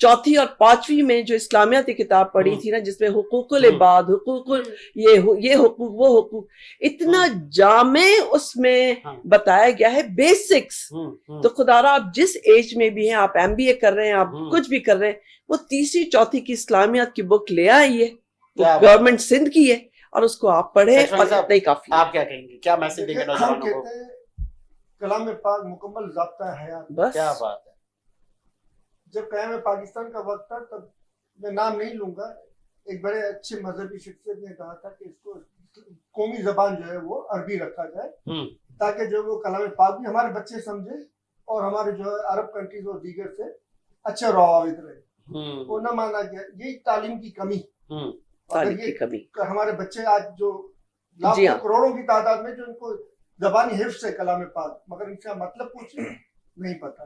Speaker 5: 4वीं और 5वीं में जो इस्लामियाती किताब पढ़ी थी ना, जिसमें हुकूकुल इबाद, हुकूकुल ये हुकूक, वो हुकूक, इतना जामे उसमें बताया गया है, बेसिक्स। तो खुदारा आप जिस एज में भी हैं, आप MBA कर रहे हैं, आप कुछ भी कर रहे हैं, वो 3री 4थी की इस्लामियात की बुक ले आइए, वो गवर्नमेंट सिंध की है, और उसको आप पढ़े और नहीं काफी।
Speaker 3: आप क्या कहेंगे, क्या मैसेज देंगे नौजवानों को?
Speaker 7: कलाम पाक मुकम्मल ज़ाब्ता हयात।
Speaker 5: बस
Speaker 3: क्या बात है।
Speaker 7: जब क़याम पाकिस्तान का वक्त था, तब मैं नाम नहीं लूंगा, एक बड़े अच्छे मजहबी शख्सियत ने कहा था कि इसको कौमी जबान जो है वो अरबी रखा जाए, ताकि जो वो कलाम पाक भी हमारे बच्चे समझे और हमारे जो है अरब कंट्रीज और दीगर से अच्छा रवाबित रहे। वो न माना गया, यही तालीम की कमी।
Speaker 5: तालीम की कमी।
Speaker 7: हमारे बच्चे आज जो लाखों करोड़ों की तादाद में जो उनको जबानी हिफ्ज़ है कलाम पाक, मगर इनका मतलब कुछ नहीं पता।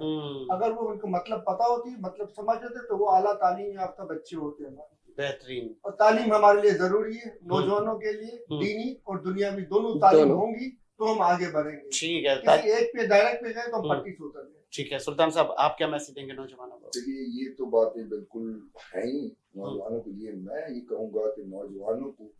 Speaker 7: अगर वो उनको मतलब पता होती, मतलब समझ लेते, तो वो आला तालीम याफ्ता बच्चे होते हैं हमारे।
Speaker 3: बेहतरीन।
Speaker 7: और तालीम हमारे लिए जरूरी है, नौजवानों के लिए, दीनी और दुनियावी दोनों तालीम होंगी तो हम आगे बढ़ेंगे।
Speaker 3: ठीक है,
Speaker 7: किसी एक पे डायरेक्ट पे गए तो हम पट्टी से उतर गए।
Speaker 3: ठीक है सुल्तान साहब, आप क्या मैसेज देंगे नौजवानों को?
Speaker 6: देखिए, ये तो बातें बिल्कुल है ही नौजवानों के लिए। मैं ये कहूंगा कि नौजवानों को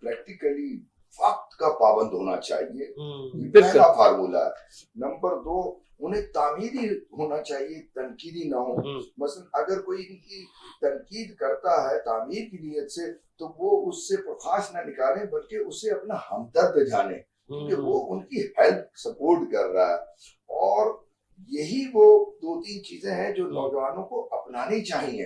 Speaker 6: प्रैक्टिकली वक्त का पाबंद होना चाहिए, पहला फार्मूला है। नंबर 2, उन्हें तामीरी होना चाहिए, तनकीदी ना हो। मसलन अगर कोई इनकी तनकीद करता है तामीर की नीयत से, तो वो उससे प्रकाश ना निकालें, बल्कि उसे अपना हमदर्द जाने, क्योंकि वो उनकी हेल्प सपोर्ट कर रहा है। और यही वो 2-3 चीजें हैं जो नौजवानों को अपनानी चाहिए।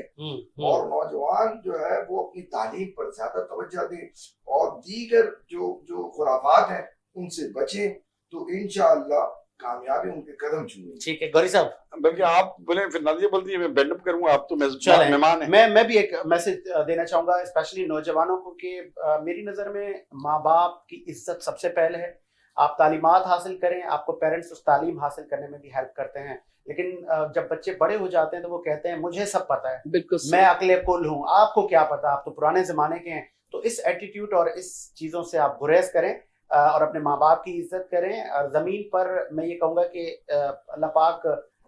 Speaker 6: और नौजवान जो है वो अपनी तालीम पर ज्यादा तवज्जो दें और दीगर जो खुराफात हैं उनसे बचें, तो इंशाअल्लाह कामयाबी उनके कदम छूएंगे।
Speaker 3: ठीक है गौरी साहब,
Speaker 4: बल्कि आप बोले फिर नादिया बोलती है, मैं बैंड अप करूंगा, आप तो मेहमान हैं।
Speaker 3: मैं भी एक मैसेज देना चाहूंगा स्पेशली नौजवानों को कि मेरी नजर में माँ बाप की इज्जत सबसे पहले है। आप तालीमात हासिल करें, आपको पेरेंट्स उस तालीम हासिल करने में भी हेल्प करते हैं, लेकिन जब बच्चे बड़े हो जाते हैं तो वो कहते हैं मुझे सब पता है,
Speaker 5: बिल्कुल
Speaker 3: मैं अकले कुल हूँ, आपको क्या पता, आप तो पुराने जमाने के हैं। तो इस एटीट्यूड और इस चीजों से आप गुरेज करें और अपने माँ बाप की इज्जत करें। और जमीन पर मैं ये कहूंगा कि अल्लाह पाक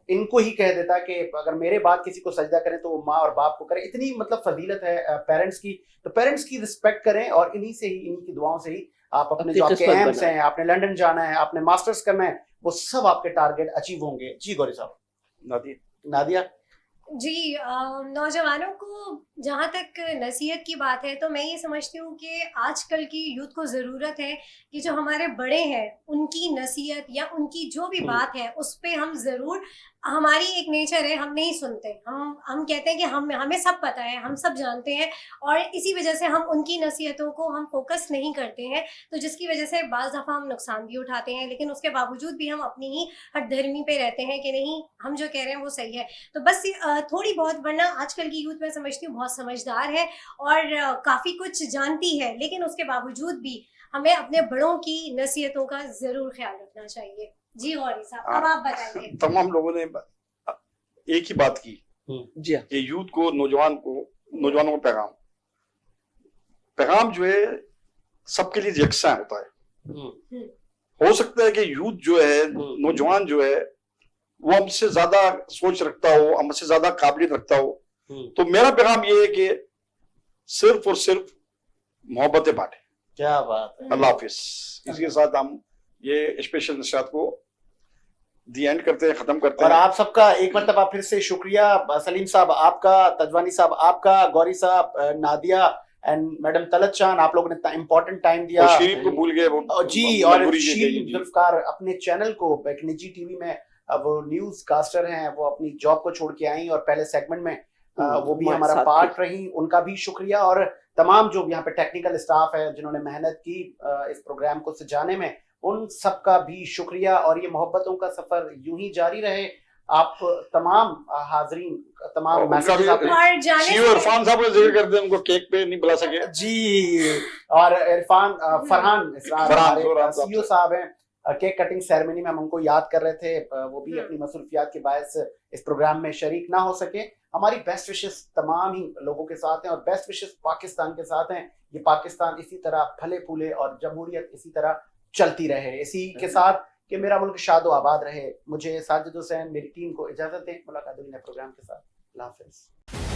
Speaker 3: इनको ही कह देता कि अगर मेरे बाद किसी को सजदा करें तो वो माँ और बाप को करें। इतनी मतलब फजीलत है पेरेंट्स की, तो पेरेंट्स की रिस्पेक्ट करें और इन्हीं से ही, इन्हीं की दुआओं से ही आप अपने जो आपके एम्स हैं, आपने लंदन जाना है, आपने मास्टर्स करना है, वो सब आपके टारगेट अचीव होंगे। जी गौरी साहब।
Speaker 4: नादिया,
Speaker 2: जी, नौजवानों को जहाँ तक नसीहत की बात है तो मैं ये समझती हूँ कि आजकल की यूथ को ज़रूरत है कि जो हमारे बड़े हैं उनकी नसीहत या उनकी जो भी बात है उस पे हम ज़रूर, हमारी एक नेचर है, हम नहीं सुनते, हम कहते हैं कि हमें सब पता है, हम सब जानते हैं, और इसी वजह से हम उनकी नसीहतों को हम फोकस नहीं करते हैं, तो जिसकी वजह से बाज़ दफ़ा हम नुकसान भी उठाते हैं, लेकिन उसके बावजूद भी हम अपनी ही हठधर्मी पे रहते हैं कि नहीं, हम जो कह रहे हैं वो सही है। तो बस थोड़ी बहुत, वरना आजकल की यूथ मैं समझती हूँ बहुत समझदार है और काफ़ी कुछ जानती है, लेकिन उसके बावजूद भी हमें अपने बड़ों की नसीहतों का ज़रूर ख्याल रखना चाहिए। जी गौरी साहब, अब आप बताइए।
Speaker 4: तमाम लोगों ने एक ही बात की
Speaker 5: जी हाँ।
Speaker 4: कि यूथ को, नौजवानों को पैगाम जो है सबके लिए यकसा होता है। हो सकता है कि यूथ जो है, नौजवान जो है, वो हमसे ज्यादा सोच रखता हो, हमसे ज्यादा काबिलियत रखता हो, तो मेरा पैगाम ये है कि सिर्फ और सिर्फ मोहब्बतें बांटे।
Speaker 3: क्या बात है।
Speaker 4: अल्लाह हाफिज। इसके साथ हम ये स्पेशल नशरियात को दी एंड करते हैं, खत्म करते
Speaker 3: और
Speaker 4: हैं।
Speaker 3: आप सबका एक मरतबा फिर से शुक्रिया। सलीम साहब आपका, तजवानी साहब आपका, गौरी साहब, नादिया एंड मैडम तलत चान, आप लोगों ने इतना इम्पोर्टेंट टाइम दिया।
Speaker 4: और शीरीन को भूल गए वो
Speaker 3: जी, और
Speaker 4: मजबूरी से
Speaker 3: शीरीन
Speaker 4: जी।
Speaker 3: जुल्फकार अपने चैनल को, एक निजी टीवी में वो न्यूज कास्टर हैं, वो अपनी जॉब को छोड़ के आई और पहले सेगमेंट में वो भी
Speaker 5: हमारे
Speaker 3: हमारा
Speaker 5: साथ
Speaker 3: पार्ट रही, उनका भी शुक्रिया। और तमाम जो यहाँ पे टेक्निकल स्टाफ है जिन्होंने मेहनत की इस प्रोग्राम को सजाने में, उन सबका भी शुक्रिया। और ये मोहब्बतों का सफर यूं ही जारी रहे। आप तमाम हाजरीन, तमाम
Speaker 4: उनका
Speaker 3: मैसेजेस
Speaker 4: भी
Speaker 3: आपने
Speaker 2: और जाने
Speaker 4: सीओ
Speaker 2: से
Speaker 4: इरफान साहब को जिक्र करते हैं, उनको केक पे नहीं बुला सके।
Speaker 3: जी, और इरफान फरहान इसरार
Speaker 4: फरहान
Speaker 3: हमारे
Speaker 4: साहब
Speaker 3: सीईओ साहब हैं। केक कटिंग सेरेमनी में हम उनको याद कर रहे थे, वो भी अपनी मसरूफियात के बायस इस प्रोग्राम में शरीक ना हो सके। हमारी बेस्ट विशेस तमाम ही लोगों के साथ हैं और बेस्ट विशेस पाकिस्तान के साथ हैं। ये पाकिस्तान इसी तरह फले फूले और जमहूरियत इसी तरह चलती रहे, इसी के साथ कि मेरा मुल्क शादो आबाद रहे। मुझे साजिद हुसैन, मेरी टीम को इजाजत दें। मुलाकात होगी नए प्रोग्राम के साथ। अल्लाह हाफिज।